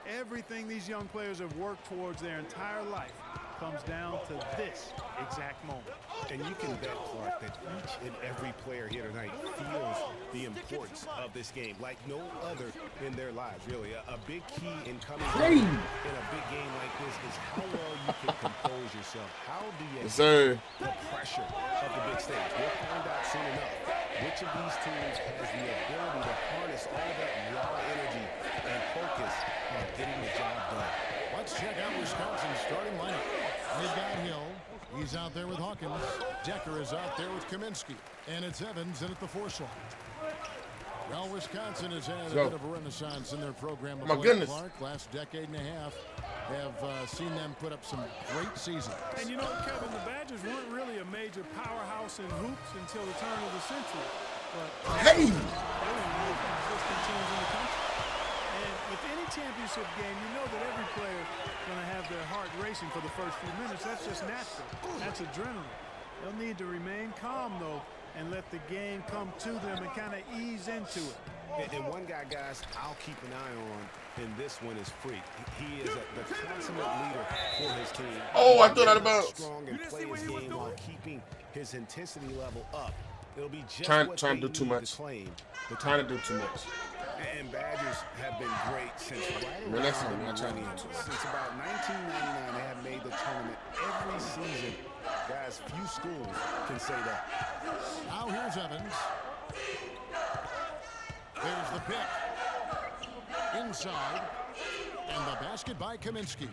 Everything these young players have worked towards their entire life comes down to this exact moment. And you can bet, Clark, that each and every player here tonight feels the importance of this game like no other in their lives, really. A big key in coming in a big game like this is how well you can compose yourself. How do you handle the pressure of the big stage? We'll find out soon enough which of these teams has the ability to harness all that raw energy and focus on getting the job done. Let's check out Wisconsin's starting lineup. They've got Hill. He's out there with Hawkins. Decker is out there with Kaminsky. And it's Evans in at the 4 slot. Well, Wisconsin has had a bit of a renaissance in their program. My goodness. Clark, last decade and a half, have seen them put up some great seasons. And you know, Kevin, the Badgers weren't really a major powerhouse in hoops until the turn of the century. But they were one of the most consistent teams in the country. And with any championship game, you know that every player is going to have their heart racing for the first few minutes. That's just natural. That's adrenaline. They'll need to remain calm, though, and let the game come to them and kind of ease into it. And one guy, guys, I'll keep an eye on in this one is Freak. He is the consummate leader for his team. Oh, I thought out of bounds. Strong and play his game while keeping his intensity level up. It'll be just trying to do too much. Trying to do too much. And Badgers have been great since since about 1999. They have made the tournament every season. Guys, few schools can say that. Now here's Evans. There's the pick. Inside. And the basket by Kaminsky.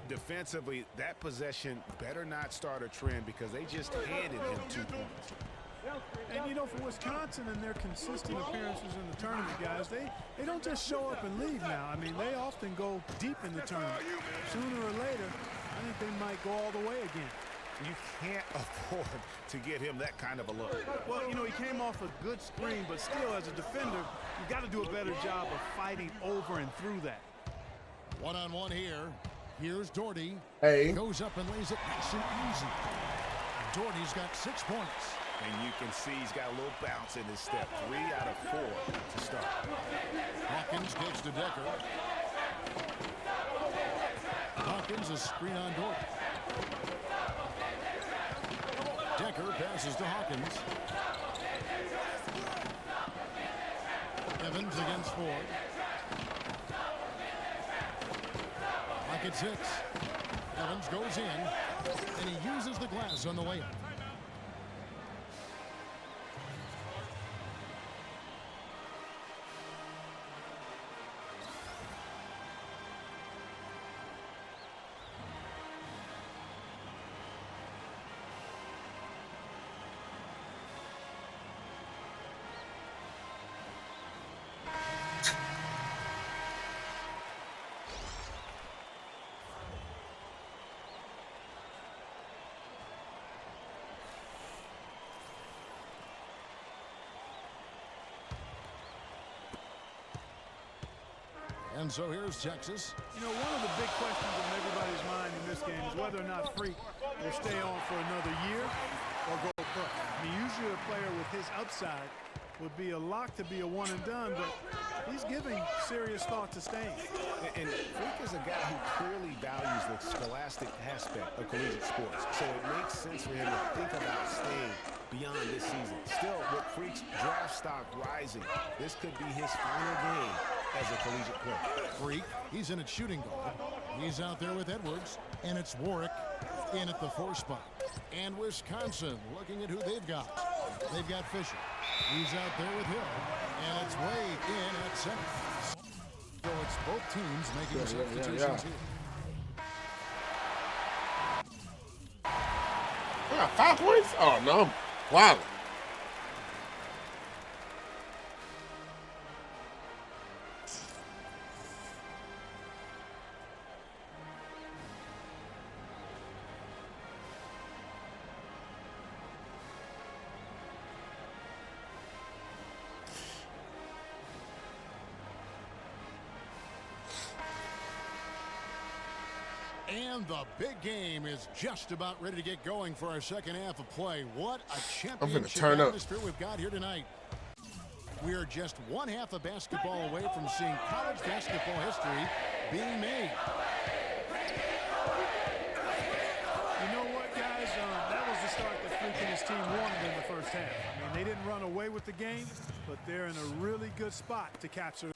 Defensively, that possession better not start a trend because they just handed him 2 points. And, you know, for Wisconsin and their consistent appearances in the tournament, guys, they don't just show up and leave now. I mean, they often go deep in the tournament. Sooner or later, I think they might go all the way again. You can't afford to give him that kind of a look. Well, you know, he came off a good screen, but still, as a defender, you've got to do a better job of fighting over and through that. One-on-one here. Here's Doherty. Hey. Goes up and lays it nice and easy. Doherty's got 6 points. And you can see he's got a little bounce in his step. 3 out of 4 to start. Hawkins gives to Decker. Hawkins a screen on Doherty. Decker passes to Hawkins. Evans against Ford. Pocket 6. Evans goes in, and he uses the glass on the layup. And so here's Texas. You know, one of the big questions on everybody's mind in this game is whether or not Freak will stay on for another year or go pro. I mean, usually a player with his upside would be a lock to be a one and done, but he's giving serious thought to staying. And Freak is a guy who clearly values the scholastic aspect of collegiate sports, so it makes sense for him to think about staying beyond this season. Still, with Freak's draft stock rising, this could be his final game as a collegiate player. Freak, he's in at shooting guard. He's out there with Edwards, and it's Warwick in at the 4 spot. And Wisconsin looking at who they've got. They've got Fisher. He's out there with Hill, and it's Wade in at center. So it's both teams making substitutions here. I got 5 points? Oh, no. Wow. And the big game is just about ready to get going for our second half of play. What a championship atmosphere we've got here tonight. We are just one half of basketball away from seeing college basketball history being made. the game, but they're in a really good spot to capture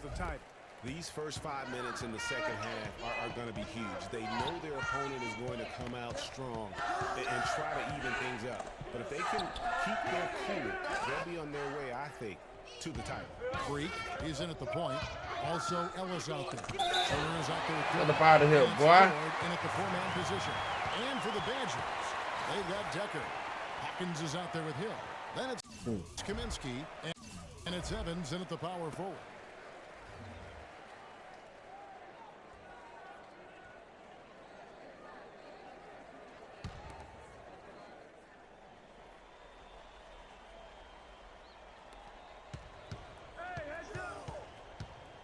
the title. These first 5 minutes in the second half are going to be huge. They know their opponent is going to come out strong and try to even things up. But if they can keep their cool, they'll be on their way, I think, to the title. Freak is in at the point. Also, Ellis out there. Turner is out there with Get up out of here, boy. in at the 4-man position. And for the Badgers, they've got Decker. Hawkins is out there with Hill. Then it's Kaminsky, and it's Evans in at the power forward.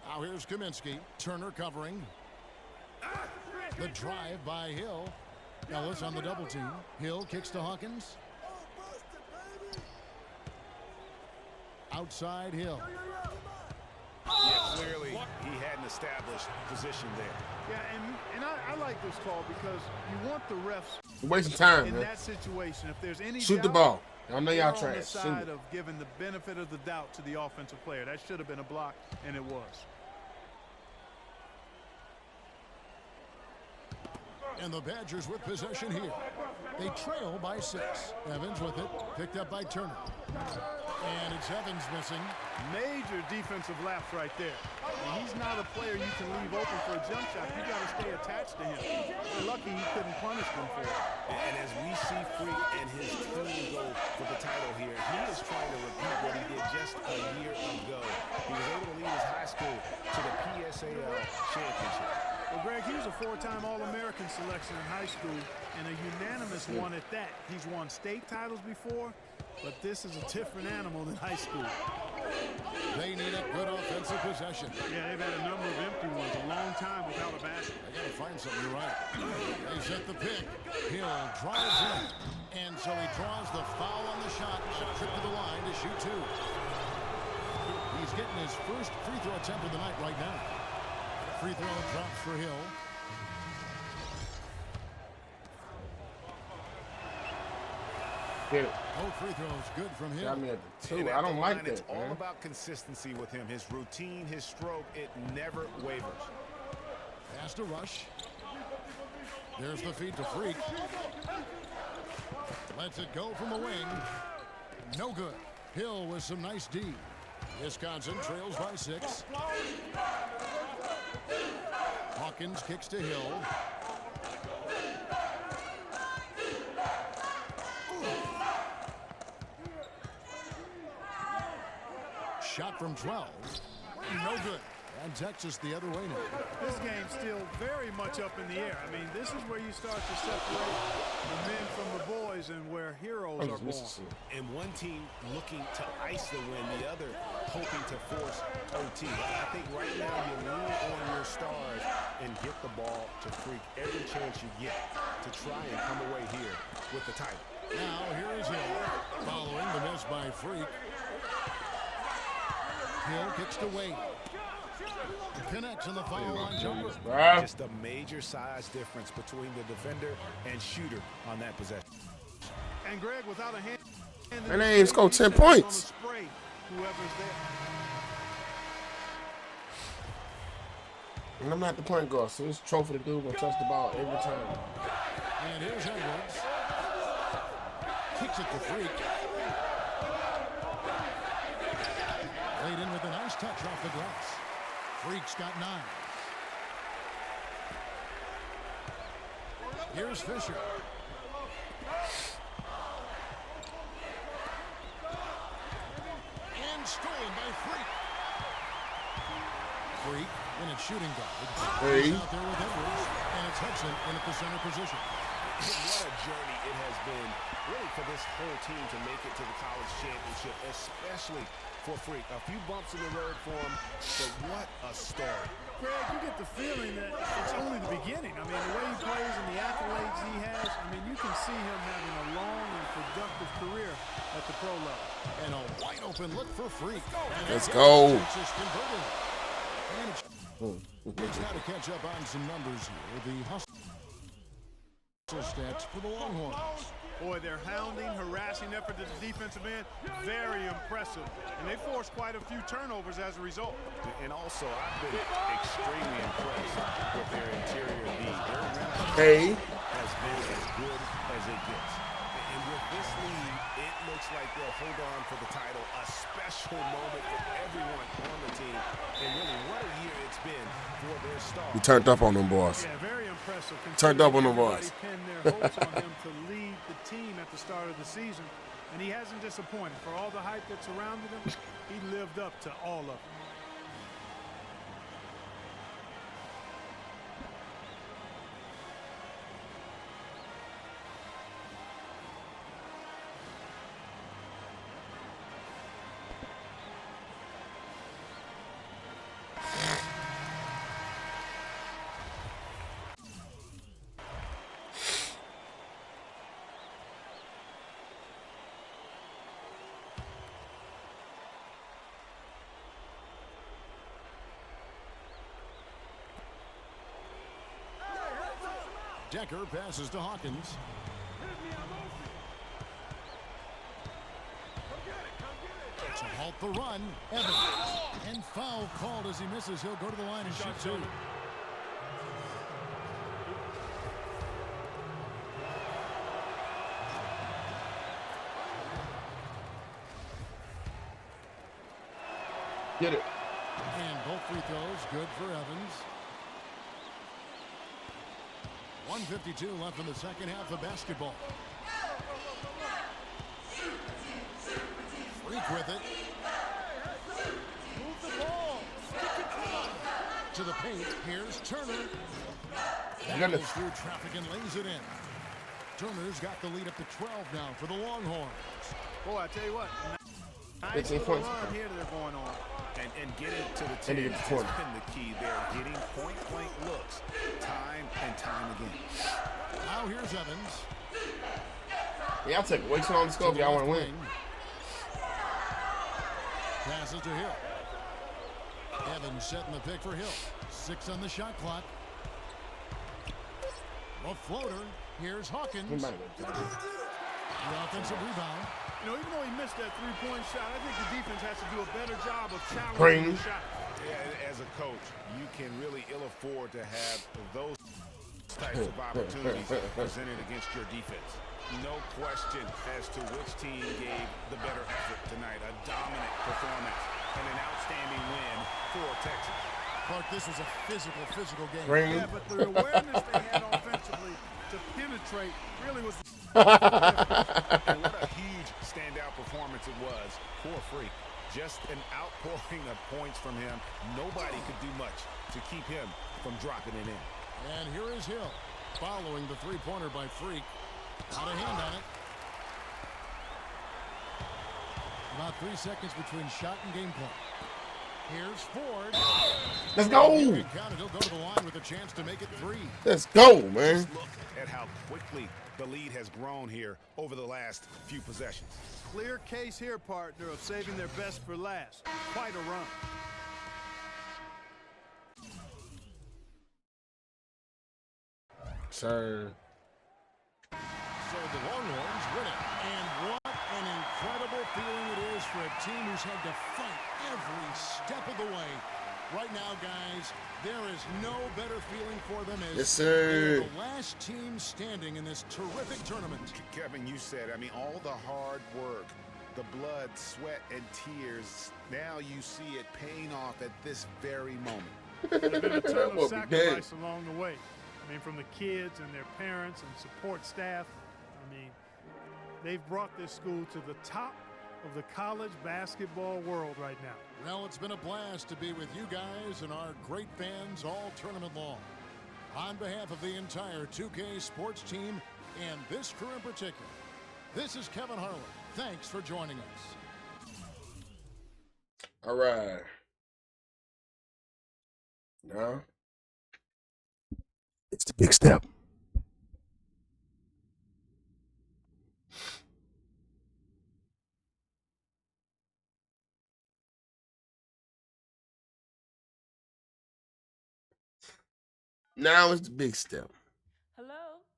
Now here's Kaminsky. Turner covering. The drive by Hill. Ellis on the double team. Hill kicks to Hawkins. Outside Hill. Yeah, clearly he had an established position there. Yeah, and I like this call because you want the refs You're wasting time, in man. that situation. If there's any Shoot the doubt, ball. I know y'all they're on the trash. Shoot side it. of giving the benefit of the doubt to the offensive player. That should have been a block, and it was. And the Badgers with possession here. They trail by 6. Evans with it. Picked up by Turner. And it's Evans missing. Major defensive lapse right there. And he's not a player you can leave open for a jump shot. You got to stay attached to him. They're lucky he couldn't punish them for it. And as we see Freak and his team go for the title here, he is trying to repeat what he did just a year ago. He was able to lead his high school to the PSAL championship. Well, Greg, he was a 4-time All-American selection in high school and a unanimous one at that. He's won state titles before, but this is a different animal than high school. They need a good offensive possession. Yeah, they've had a number of empty ones, a long time without a basket. I got to find something to write. They set the pick. Hill drives in. And so he draws the foul on the shot. A trip to the line to shoot 2. He's getting his first free throw attempt of the night right now. Free throw drops for Hill. Get it. Both free throws good from Hill. Got me at the 2. And I at don't the like line, that, it's all man. about consistency with him. His routine, his stroke, it never wavers. Pass to Rush. There's the feed to Freak. Lets it go from the wing. No good. Hill with some nice D. Wisconsin trails by 6. Hawkins kicks to Hill. Shot from 12. No good. And Texas the other way now. This game's still very much up in the air. I mean, this is where you start to separate the men from the boys and where heroes are born. And one team looking to ice the win, the other hoping to force OT. I think right now you lean on your stars and get the ball to Freak every chance you get to try and come away here with the title. Now here is Hill, following the miss by Freak. Hill kicks to Wade. Connects in the foul line jumper. Just a major size difference between the defender and shooter on that possession. And Greg, without a hand, And they ain't scored 10 points. Spray whoever's there. And I'm not the point guard, so this trophy the dude gonna touch the ball every time. And here's Edwards. Kicks it to Freak. Laid in with a nice touch off the glass. Freak's got 9. Here's Fisher. And stolen by Freak. Freak in its shooting guard. Hey. He's out there with Edwards. And it's Hudson in at the center position. What a journey it has been, really, for this whole team to make it to the college championship, especially for Freak. A few bumps in the road for him, but what a start. Greg, you get the feeling that it's only the beginning. I mean, the way he plays and the accolades he has, I mean, you can see him having a long and productive career at the pro level. And a wide open look for Freak. Let's go. Texas converted. And it's got to catch up on some numbers here. The hustle stats for the Longhorns. Boy, their hounding, harassing effort to the defensive end, very impressive. And they forced quite a few turnovers as a result. And also, I've been extremely impressed with their interior D. Their Hey. has been as good as it gets. And with this lead, it looks like they'll hold on for the title. A special moment for everyone on the team. And really, what a year it's been for their stars. He turned up on them boys. Yeah, very impressive. Turned up on them boys. Pinned their hopes on him to lead the team at the start of the season, and he hasn't disappointed. For all the hype that surrounded him, he lived up to all of it. Decker passes to Hawkins. To halt the run, Evans. And foul called as he misses. He'll go to the line and shoot two. Get it. And both free throws good for Evans. 1:52 left in the second half of basketball. Freak with it. Move the ball. Stick it to them. To the paint. Here's Turner. Goodness. Goes through traffic and lays it in. Turner's got the lead up to 12 now for the Longhorns. Boy, I tell you what, nice 15 little points. run here they're going on. And getting to the And he 10 gets has 20. been the key there. Getting point-blank looks time and time again. Now here's Evans. Yeah, I'll take it. Wait till on the scope. Y'all want to win. Passes to Hill. Evans setting the pick for Hill. 6 on the shot clock. A floater. Here's Hawkins. The offensive rebound. You know, even though he missed that three-point shot, I think the defense has to do a better job of challenging the shot. Yeah, as a coach, you can really ill afford to have those types of opportunities presented against your defense. No question as to which team gave the better effort tonight. A dominant performance and an outstanding win for Texas. Clark, this was a physical game. Yeah, but the awareness they had offensively to penetrate really was... And what a huge standout performance it was for Freak. Just an outpouring of points from him. Nobody could do much to keep him from dropping it in. And here is Hill, following the three-pointer by Freak. Got a hand on it. About 3 seconds between shot and game clock. Here's Ford. Let's go. He'll go to the line with a chance to make it 3. Let's go, man. Just look at how quickly the lead has grown here over the last few possessions. Clear case here, partner, of saving their best for last. Quite a run. Sir. So the Longhorns win it. And what an incredible feeling it is for a team who's had to fight every step of the way. Right now, guys, there is no better feeling for them as Yes, sir. they're the last team standing in this terrific tournament. Kevin, you said, I mean, all the hard work, the blood, sweat, and tears, now you see it paying off at this very moment. There's been a ton What of we sacrifice along the way. I mean, from the kids and their parents and support staff. I mean, they've brought this school to the top of the college basketball world right now. Well, it's been a blast to be with you guys and our great fans all tournament long. On behalf of the entire 2K sports team and this crew in particular, this is Kevin Harlan. Thanks for joining us. All right. Now, it's the big step. Now it's the big step. Hello?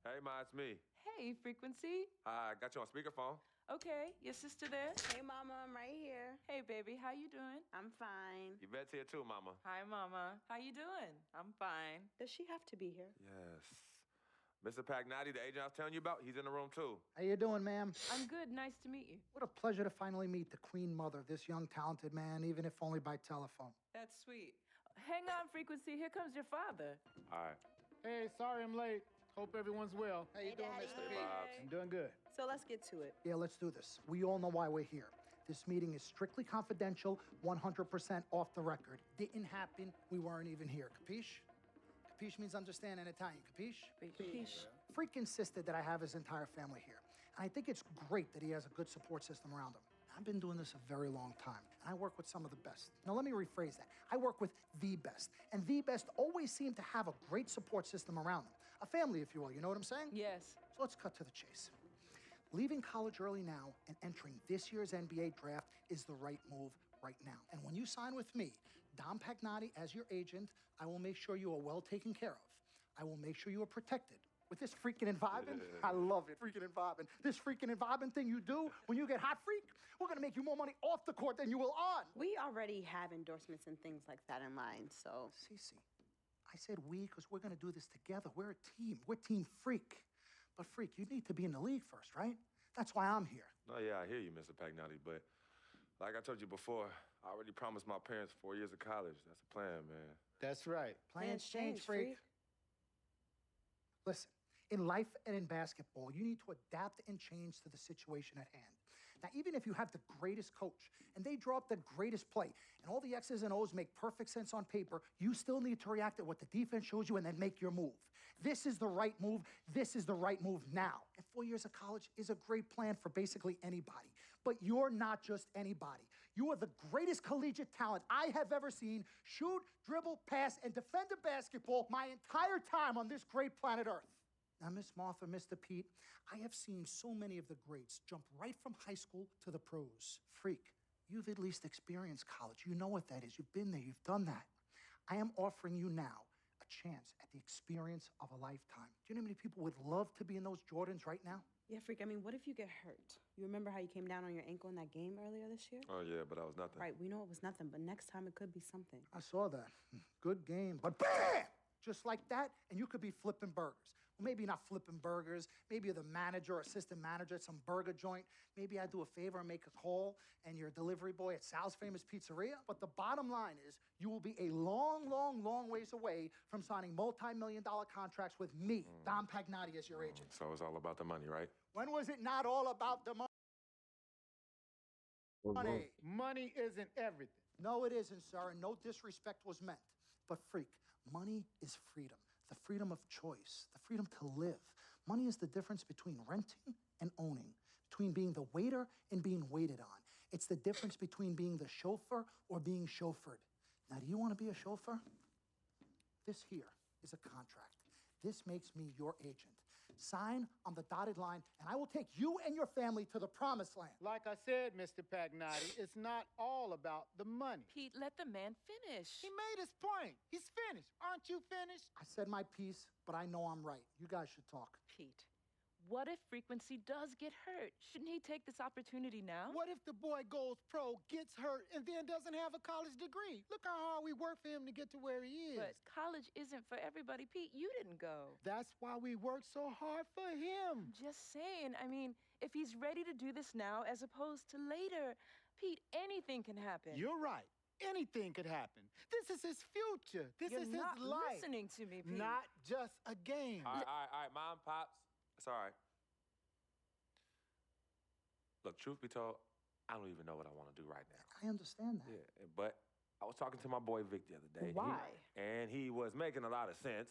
Hey, Ma, it's me. Hey, Frequency. I got you on speakerphone. Okay, your sister there? Hey, Mama, I'm right here. Hey, baby, how you doing? I'm fine. Yvette's here too, Mama. Hi, Mama. How you doing? I'm fine. Does she have to be here? Yes. Mr. Pagnotti, the agent I was telling you about, he's in the room too. How you doing, ma'am? I'm good. Nice to meet you. What a pleasure to finally meet the queen mother of this young, talented man, even if only by telephone. That's sweet. Hang on, Frequency. Here comes your father. All right. Hey, sorry I'm late. Hope everyone's well. How you doing, Mr. P? I'm doing good. So let's get to it. Yeah, let's do this. We all know why we're here. This meeting is strictly confidential, 100% off the record. Didn't happen. We weren't even here. Capiche? Capiche means understand in Italian. Capiche? Capiche. Freak insisted that I have his entire family here. And I think it's great that he has a good support system around him. I've been doing this a very long time, and I work with some of the best. Now, let me rephrase that. I work with the best, and the best always seem to have a great support system around them. A family, if you will, you know what I'm saying? Yes. So let's cut to the chase. Leaving college early now and entering this year's NBA draft is the right move right now. And when you sign with me, Dom Pagnotti, as your agent, I will make sure you are well taken care of. I will make sure you are protected. With this freaking environment, I love it, freaking environment. This freaking environment thing you do when you get hot freak, we're gonna make you more money off the court than you will on. We already have endorsements and things like that in line, so. Cece, I said we because we're gonna do this together. We're a team. We're Team Freak. But Freak, you need to be in the league first, right? That's why I'm here. No, yeah, I hear you, Mr. Pagnotti, but like I told you before, I already promised my parents 4 years of college. That's the plan, man. That's right. Plans change, Freak. Listen. In life and in basketball, you need to adapt and change to the situation at hand. Now, even if you have the greatest coach and they draw up the greatest play and all the X's and O's make perfect sense on paper, you still need to react to what the defense shows you and then make your move. This is the right move. This is the right move now. And 4 years of college is a great plan for basically anybody. But you're not just anybody. You are the greatest collegiate talent I have ever seen shoot, dribble, pass, and defend a basketball my entire time on this great planet Earth. Now, Miss Martha, Mr. Pete, I have seen so many of the greats jump right from high school to the pros. Freak, you've at least experienced college. You know what that is. You've been there. You've done that. I am offering you now a chance at the experience of a lifetime. Do you know how many people would love to be in those Jordans right now? Yeah, Freak, I mean, what if you get hurt? You remember how you came down on your ankle in that game earlier this year? Oh, yeah, but that was nothing. Right, we know it was nothing, but next time it could be something. I saw that. Good game. But BAM! Just like that, and you could be flipping burgers. Well, maybe not flipping burgers. Maybe you're the manager or assistant manager at some burger joint. Maybe I do a favor and make a call, and you're a delivery boy at Sal's Famous Pizzeria. But the bottom line is, you will be a long, long, long ways away from signing multi-million-dollar contracts with me, Dom Pagnotti, as your agent. So it's all about the money, right? When was it not all about the money? Money isn't everything. No, it isn't, sir, and no disrespect was meant. But Freak, money is freedom. The freedom of choice, the freedom to live. Money is the difference between renting and owning, between being the waiter and being waited on. It's the difference between being the chauffeur or being chauffeured. Now, do you want to be a chauffeur? This here is a contract. This makes me your agent. Sign on the dotted line, and I will take you and your family to the promised land. Like I said, Mr. Pagnotti, it's not all about the money. Pete, let the man finish. He made his point. He's finished. Aren't you finished? I said my piece, but I know I'm right. You guys should talk. Pete, what if Frequency does get hurt? Shouldn't he take this opportunity now? What if the boy goes pro, gets hurt, and then doesn't have a college degree? Look how hard we work for him to get to where he is. But college isn't for everybody. Pete, you didn't go. That's why we work so hard for him. Just saying. I mean, if he's ready to do this now as opposed to later, Pete, anything can happen. You're right. Anything could happen. This is his future. This is his life. You're not listening to me, Pete. Not just a game. All right, Mom, Pops. It's all right. Look, truth be told, I don't even know what I want to do right now. I understand that. Yeah, but I was talking to my boy Vic the other day. Why? And he was making a lot of sense.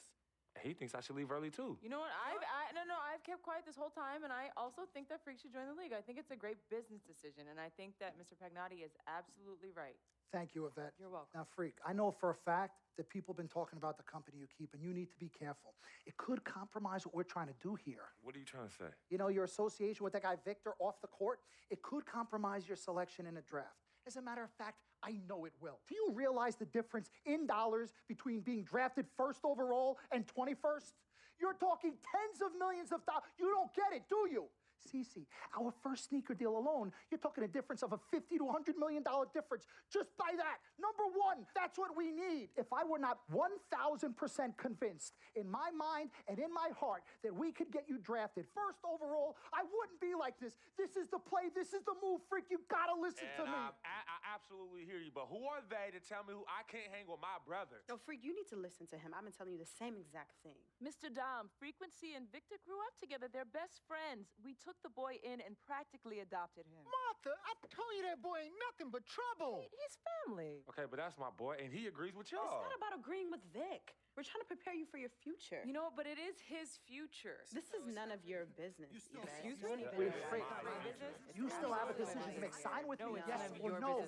He thinks I should leave early, too. You know what? I've kept quiet this whole time, and I also think that Freak should join the league. I think it's a great business decision, and I think that Mr. Pagnotti is absolutely right. Thank you, Yvette. You're welcome. Now, Freak, I know for a fact that people have been talking about the company you keep, and you need to be careful. It could compromise what we're trying to do here. What are you trying to say? You know, your association with that guy Victor off the court, it could compromise your selection in a draft. As a matter of fact, I know it will. Do you realize the difference in dollars between being drafted first overall and 21st? You're talking tens of millions of dollars. You don't get it, do you? Cece, our first sneaker deal alone, you're talking a difference of a $50 to $100 million difference just by that. Number one, that's what we need. If I were not 1,000% convinced in my mind and in my heart that we could get you drafted first overall, I wouldn't be like this. This is the play. This is the move, Freak. You gotta listen to me. I absolutely hear you, but who are they to tell me who I can't hang with my brother? No, Freak, you need to listen to him. I've been telling you the same exact thing. Mr. Dom, Frequency and Victor grew up together. They're best friends. We took the boy in and practically adopted him. Martha, I told you that boy ain't nothing but trouble. He's family. Okay, but that's my boy, and he agrees with y'all. It's not about agreeing with Vic. We're trying to prepare you for your future. You know, but it is his future. This is none of your business. Excuse Don't me? even Wait, know Freak, why. My business? you still have a decision to make. Sign with me, yes or no.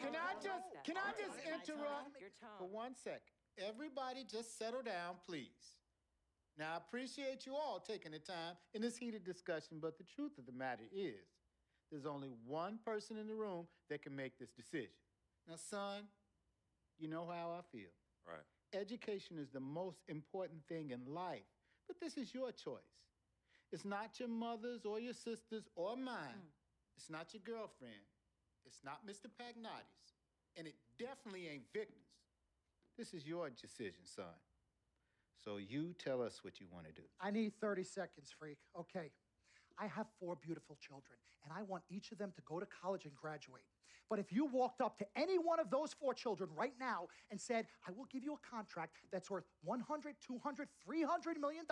Can I just interrupt Your for tone. 1 sec? Everybody just settle down, please. Now, I appreciate you all taking the time in this heated discussion, but the truth of the matter is, there's only one person in the room that can make this decision. Now, son, you know how I feel. Right. Education is the most important thing in life, but this is your choice. It's not your mother's or your sister's or mine. It's not your girlfriend. It's not Mr. Pagnotti's. And it definitely ain't Victor's. This is your decision, son. So you tell us what you want to do. I need 30 seconds, Freak. Okay. I have 4 beautiful children, and I want each of them to go to college and graduate. But if you walked up to any one of those 4 children right now and said, I will give you a contract that's worth $100, $200, $300 million,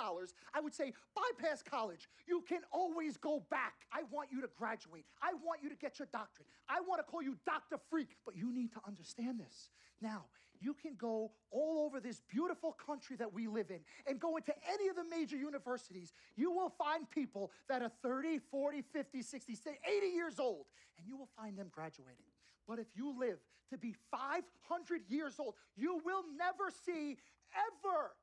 I would say, bypass college. You can always go back. I want you to graduate. I want you to get your doctorate. I want to call you Dr. Freak, but you need to understand this. Now, you can go all over this beautiful country that we live in and go into any of the major universities. You will find people that are 30, 40, 50, 60, 80 years old, and you will find them graduating. But if you live to be 500 years old, you will never see ever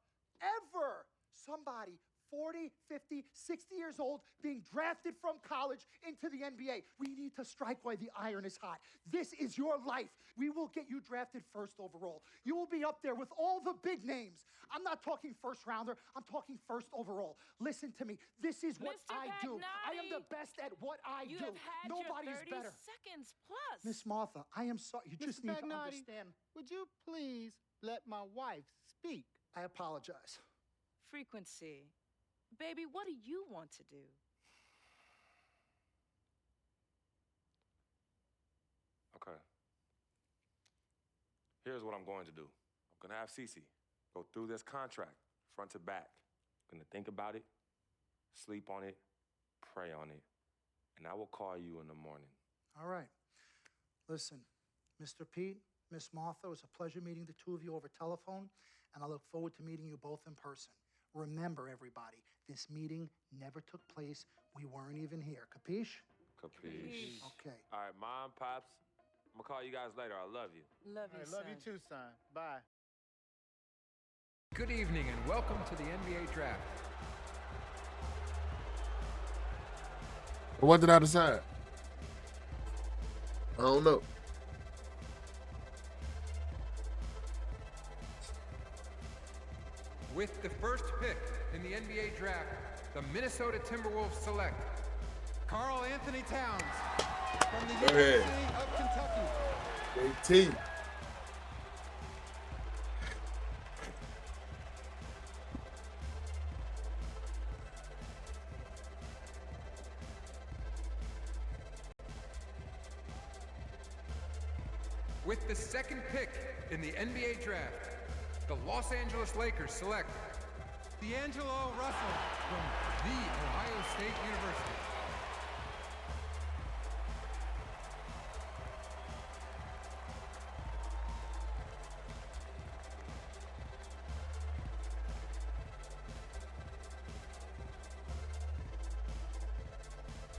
somebody 40, 50, 60 years old being drafted from college into the NBA. We need to strike while the iron is hot. This is your life. We will get you drafted first overall. You will be up there with all the big names. I'm not talking first rounder. I'm talking first overall. Listen to me. This is what Mr. I do. I am the Pagnotti, best at what I You do. have had Nobody your is 30 better. seconds plus. Miss Martha, I am sorry. You just Mr. need to Pagnotti, understand. would you please let my wife speak? I apologize. Frequency. Baby, what do you want to do? Okay. Here's what I'm going to do. I'm going to have Cece go through this contract front to back. I'm going to think about it, sleep on it, pray on it, and I will call you in the morning. All right. Listen, Mr. Pete, Miss Martha, it was a pleasure meeting the two of you over telephone, and I look forward to meeting you both in person. Remember, everybody, this meeting never took place. We weren't even here. Capiche? Capiche. Okay. All right, Mom, Pops, I'm going to call you guys later. I love you. Love you, I love you too, son. Bye. Good evening and welcome to the NBA Draft. What did I decide? I don't know. With the first pick in the NBA Draft, the Minnesota Timberwolves select Karl Anthony Towns from the Go ahead. University of Kentucky. JT. With the second pick in the NBA Draft, the Los Angeles Lakers select D'Angelo Russell from The Ohio State University.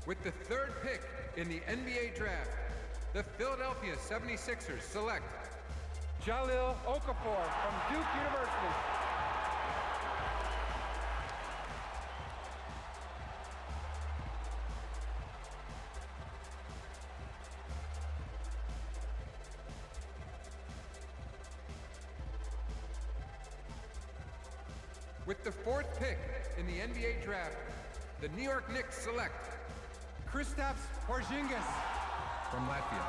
With the third pick in the NBA Draft, the Philadelphia 76ers select Jahlil Okafor from Duke University. With the 4th pick in the NBA draft, the New York Knicks select Kristaps Porzingis from Latvia.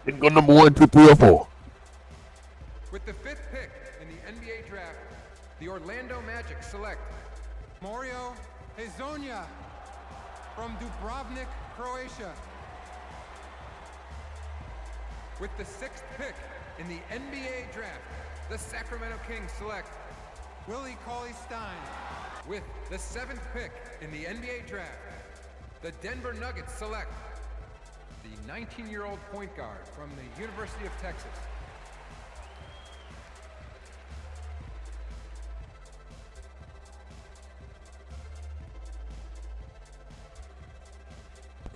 Didn't go number 1, 2, 3, or 4. With the 5th pick in the NBA draft, the Orlando Magic select Mario Hezonja from Dubrovnik, Croatia. With the 6th pick in the NBA draft, the Sacramento Kings select Willie Cauley-Stein. With the 7th pick in the NBA draft, the Denver Nuggets select the 19-year-old point guard from the University of Texas.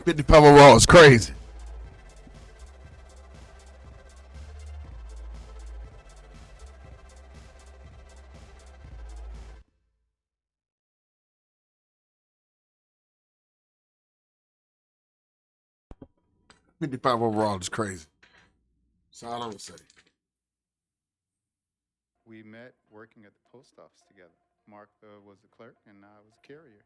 $55 overall is crazy. $55 overall is crazy. That's all I'm gonna say. We met working at the post office together. Mark was the clerk and I was a carrier.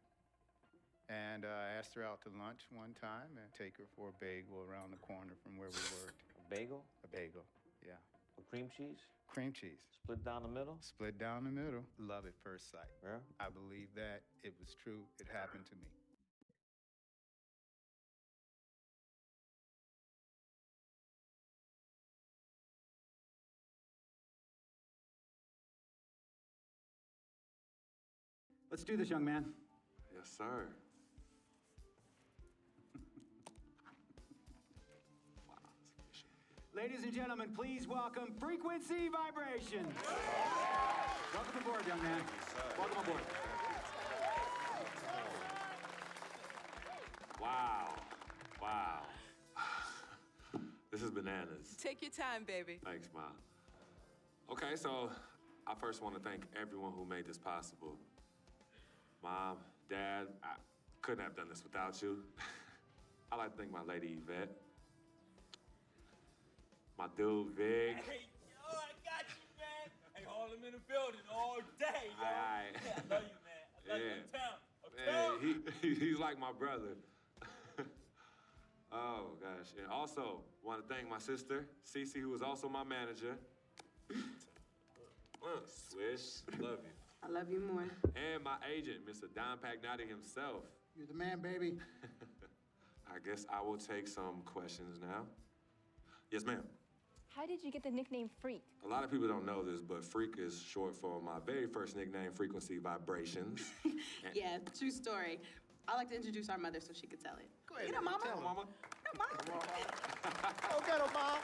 And I asked her out to lunch one time and take her for a bagel around the corner from where we worked. A bagel? A bagel, yeah. With cream cheese? Cream cheese. Split down the middle? Split down the middle. Love at first sight. Yeah? I believe that it was true. It happened to me. Let's do this, young man. Yes, sir. Ladies and gentlemen, please welcome Frequency Vibrations. Welcome aboard, young man. Welcome aboard. Wow. Wow. This is bananas. Take your time, baby. Thanks, Mom. Okay, so I first want to thank everyone who made this possible. Mom, Dad, I couldn't have done this without you. I'd like to thank my lady Yvette. My dude, Vic. Hey, yo, I got you, man. Hey, hold him in the building all day, yo. Aye. Yeah, I love you, man. I love you. Man, he's like my brother. Oh, gosh. And also, want to thank my sister, Cece, who was also my manager. Swish, love you. I love you more. And my agent, Mr. Don Pagnotti himself. You're the man, baby. I guess I will take some questions now. Yes, ma'am. How did you get the nickname Freak? A lot of people don't know this, but Freak is short for my very first nickname, Frequency Vibrations. Yeah, true story. I like to introduce our mother so she could tell it. Go ahead. You know, Mama. Tell her, Mama. No, Mama. Go get her, Mom.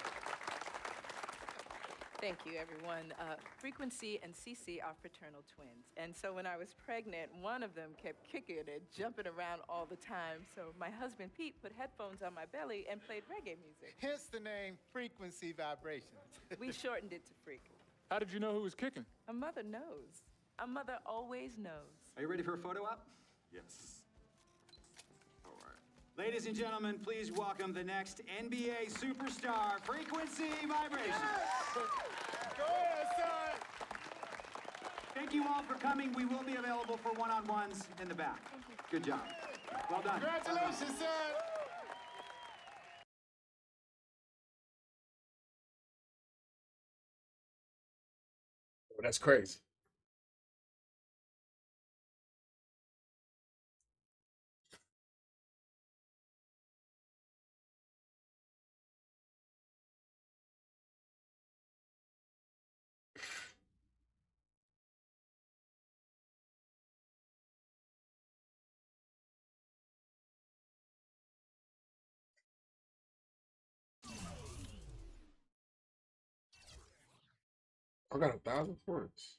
Thank you, everyone. Frequency and Cece are fraternal twins. And so when I was pregnant, one of them kept kicking and jumping around all the time. So my husband, Pete, put headphones on my belly and played reggae music. Hence the name Frequency Vibrations. We shortened it to Freak. How did you know who was kicking? A mother knows. A mother always knows. Are you ready for a photo op? Yes. All right. Ladies and gentlemen, please welcome the next NBA superstar, Frequency Vibrations. Go ahead, son. Thank you all for coming. We will be available for one-on-ones in the back. Good job. Well done. Congratulations, son. Oh, that's crazy. I got 1,000 points.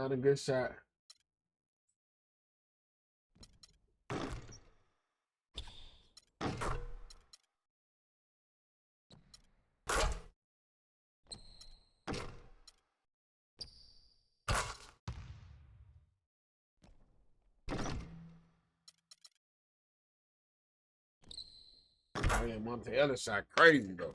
Not a good shot. Oh yeah, Monte Ellis shot crazy though.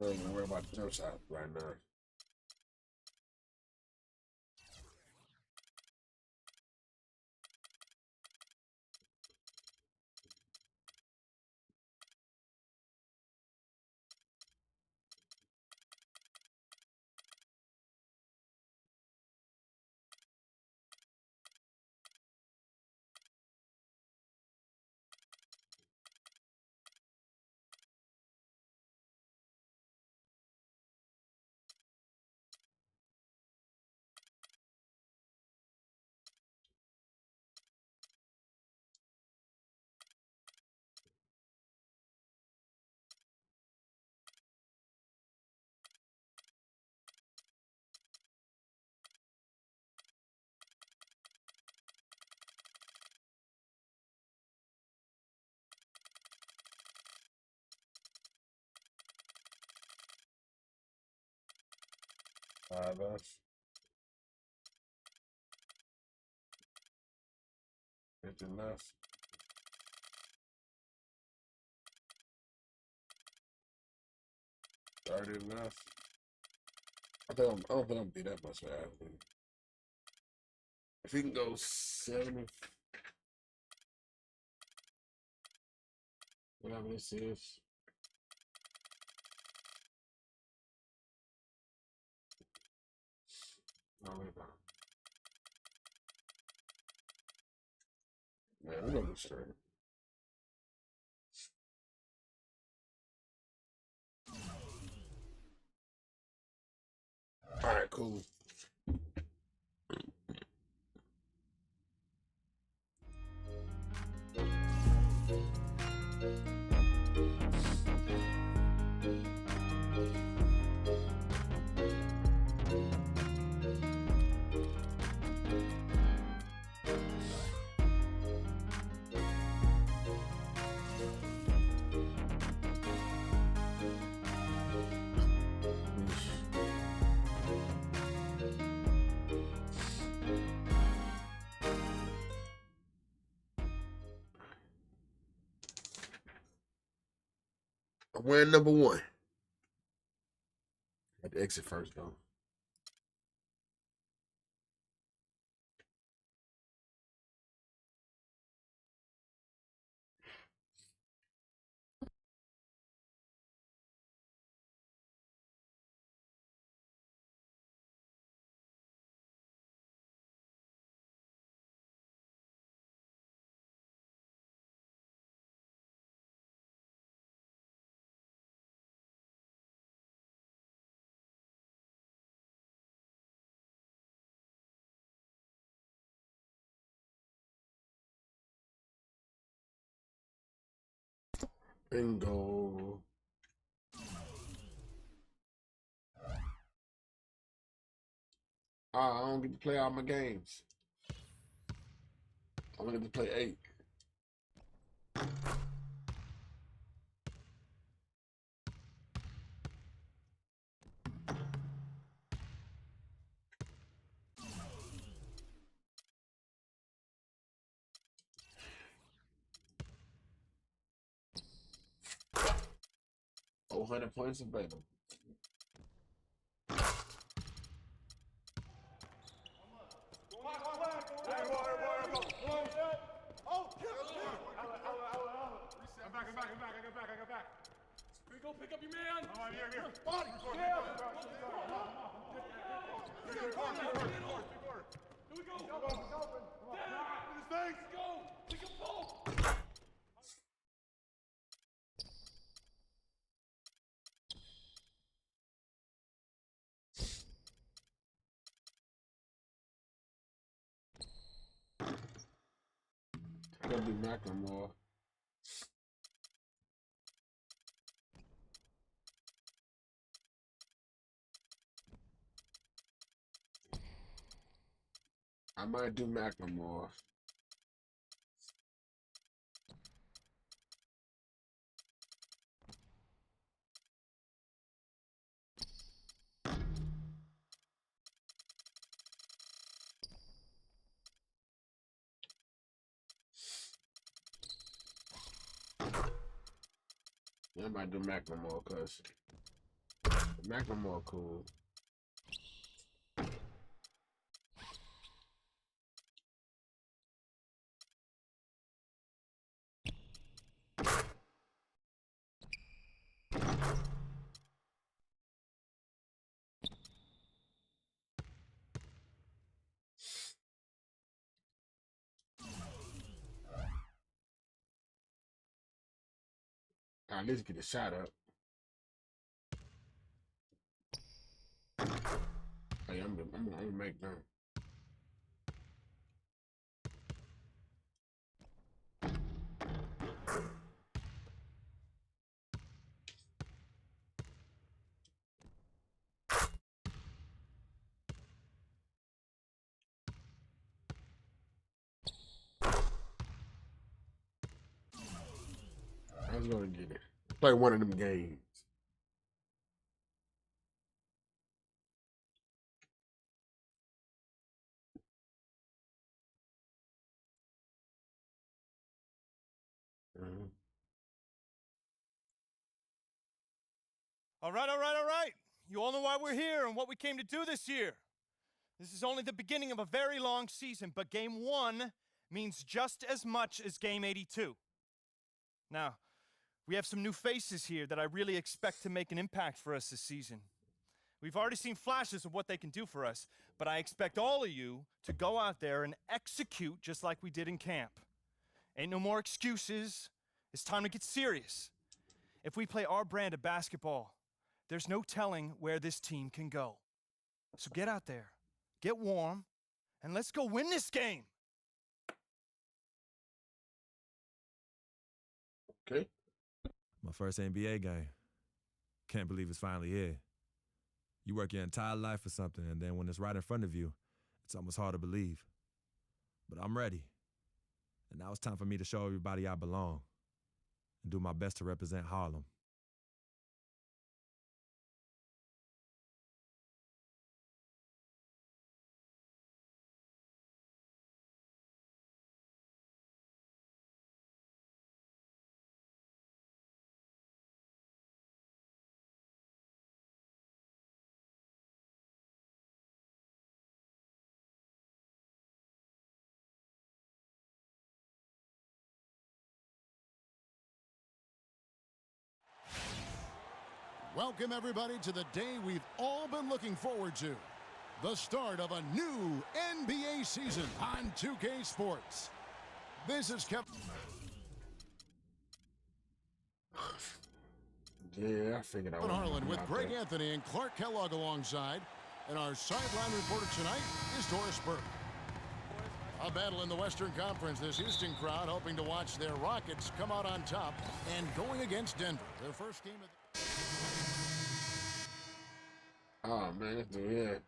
I don't even worry about the jump shot right now. Left. 50 left. Started left. I don't think I'm gonna be that much for Athlete. If he can go 70, whatever this is. No, wait about it. Man, we're gonna be straight. All right, cool. Win number one. Had to exit first though. Bingo. I don't get to play all my games. I only get to play 8. Oh, 100 points of beta. Go pick up your man. Oh, here. Body. Here we go. Let's go. Pick up ball. Gotta be Macklemore. I might do Macklemore. Yeah, I might do Macklemore because Macklemore cool. At least get a shot up. Hey, I'm gonna make them. I was gonna get it. Play one of them games. All right, all right, all right. You all know why we're here and what we came to do this year. This is only the beginning of a very long season, but Game 1 means just as much as Game 82. Now, we have some new faces here that I really expect to make an impact for us this season. We've already seen flashes of what they can do for us, but I expect all of you to go out there and execute just like we did in camp. Ain't no more excuses. It's time to get serious. If we play our brand of basketball, there's no telling where this team can go. So get out there, get warm, and let's go win this game. Okay. My first NBA game. Can't believe it's finally here. You work your entire life for something, and then when it's right in front of you, it's almost hard to believe. But I'm ready. And now it's time for me to show everybody I belong and do my best to represent Harlem. Welcome, everybody, to the day we've all been looking forward to. The start of a new NBA season on 2K Sports. This is Kevin. Yeah, I figured I would. Harlan with Greg Anthony and Clark Kellogg alongside. And our sideline reporter tonight is Doris Burke. A battle in the Western Conference. This Houston crowd hoping to watch their Rockets come out on top and going against Denver. Their first game of the... Oh, man, let's do that.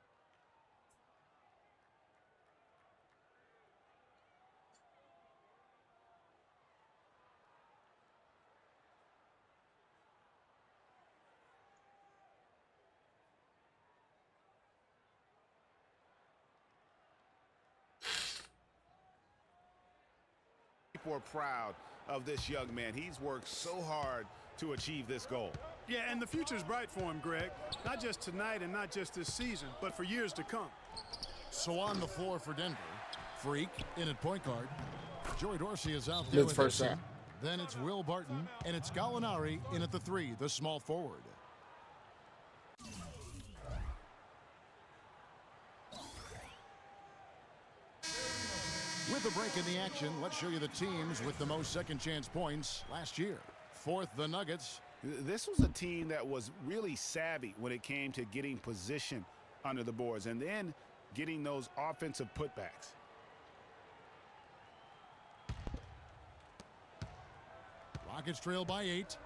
People are proud of this young man. He's worked so hard to achieve this goal. Yeah, and the future's bright for him, Greg. Not just tonight and not just this season, but for years to come. So on the floor for Denver, Freak in at point guard. Joey Dorsey is out there with first Dixon. shot. Then it's Will Barton, and it's Gallinari in at the 3, the small forward. With a break in the action, let's show you the teams with the most second-chance points last year. Fourth, the Nuggets. This was a team that was really savvy when it came to getting position under the boards and then getting those offensive putbacks. Rockets trail by 8.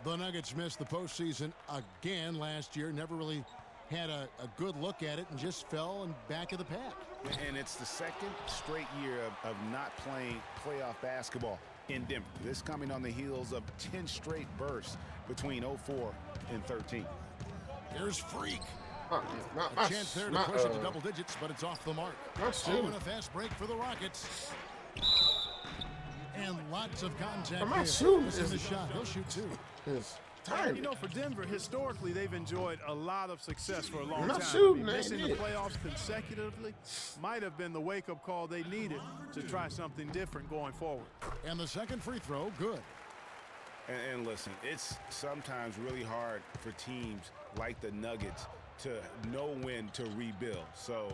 The Nuggets missed the postseason again last year. Never really had a good look at it and just fell in back of the pack. And it's the second straight year of not playing playoff basketball in Denver. This coming on the heels of 10 straight bursts between 04 and 13. Here's Freak. A chance there to push it to double digits, but it's off the mark. And a fast break for the Rockets. And lots of contact I'm here. not shooting. This is the shot. He'll shoot 2. You know, for Denver, historically, they've enjoyed a lot of success for a long I'm time. not shooting, Missing the playoffs consecutively might have been the wake-up call they needed to try something different going forward. And the second free throw, good. And listen, it's sometimes really hard for teams like the Nuggets to know when to rebuild. So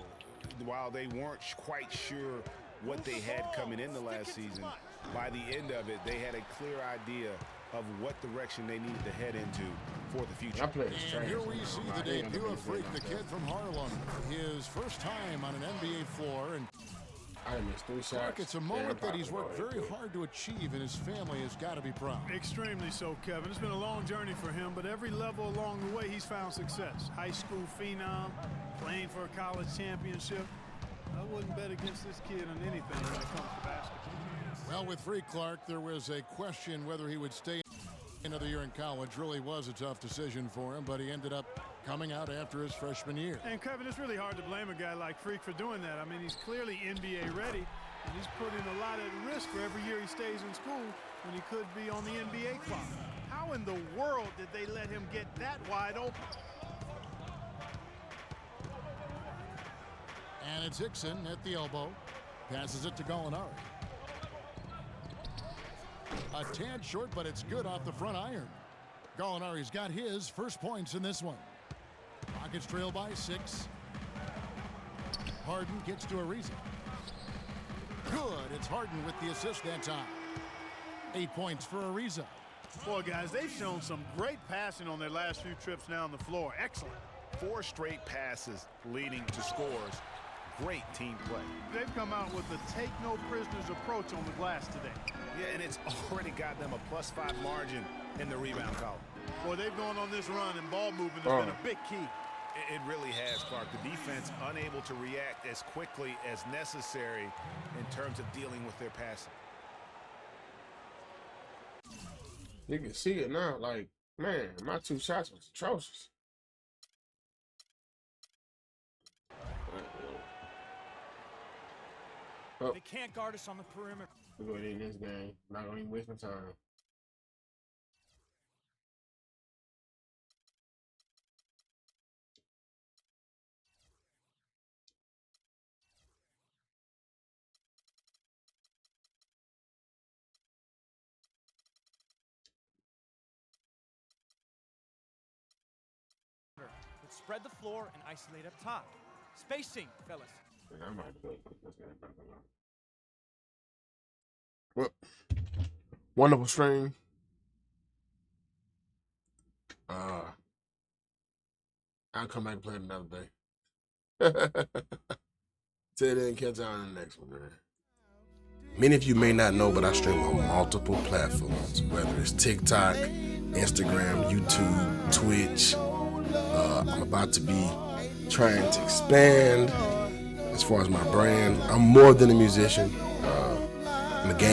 while they weren't quite sure what they had coming into last season, by the end of it, they had a clear idea of what direction they needed to head into for the future. And here we see the debut of Freak, the kid from Harlem. His first time on an NBA floor. And I missed 3 shots. It's a moment that he's worked very hard to achieve, and his family has got to be proud. Extremely so, Kevin. It's been a long journey for him, but every level along the way, he's found success. High school phenom, playing for a college championship. I wouldn't bet against this kid on anything when it comes to basketball. Well, with Freak Clark, there was a question whether he would stay another year in college. Really was a tough decision for him, but he ended up coming out after his freshman year. And Kevin, it's really hard to blame a guy like Freak for doing that. I mean, he's clearly NBA ready, and he's putting a lot at risk for every year he stays in school when he could be on the NBA clock. How in the world did they let him get that wide open? And it's Hickson at the elbow. Passes it to Gallinari. A tad short, but it's good off the front iron. Gallinari's got his first points in this one. Rockets trail by 6. Harden gets to Ariza. Good. It's Harden with the assist that time. 8 points for Ariza. Boy, guys, they've shown some great passing on their last few trips down the floor. Excellent. 4 straight passes leading to scores. Great team play. They've come out with the take-no-prisoners approach on the glass today. Yeah, and it's already got them a +5 margin in the rebound column. Boy, they've gone on this run, and ball movement has been a big key. It really has, Clark. The defense unable to react as quickly as necessary in terms of dealing with their passing. You can see it now. Like, man, my 2 shots was atrocious. They can't guard us on the perimeter. We're going in this game. Not going to even waste my time. Let's spread the floor and isolate up top. Spacing, fellas. Yeah, I might do it. Well, wonderful stream. I'll come back and play it another day. Till then, catch you on the next one, man. Many of you may not know, but I stream on multiple platforms, whether it's TikTok, Instagram, YouTube, Twitch. I'm about to be trying to expand as far as my brand. I'm more than a musician. I'm a game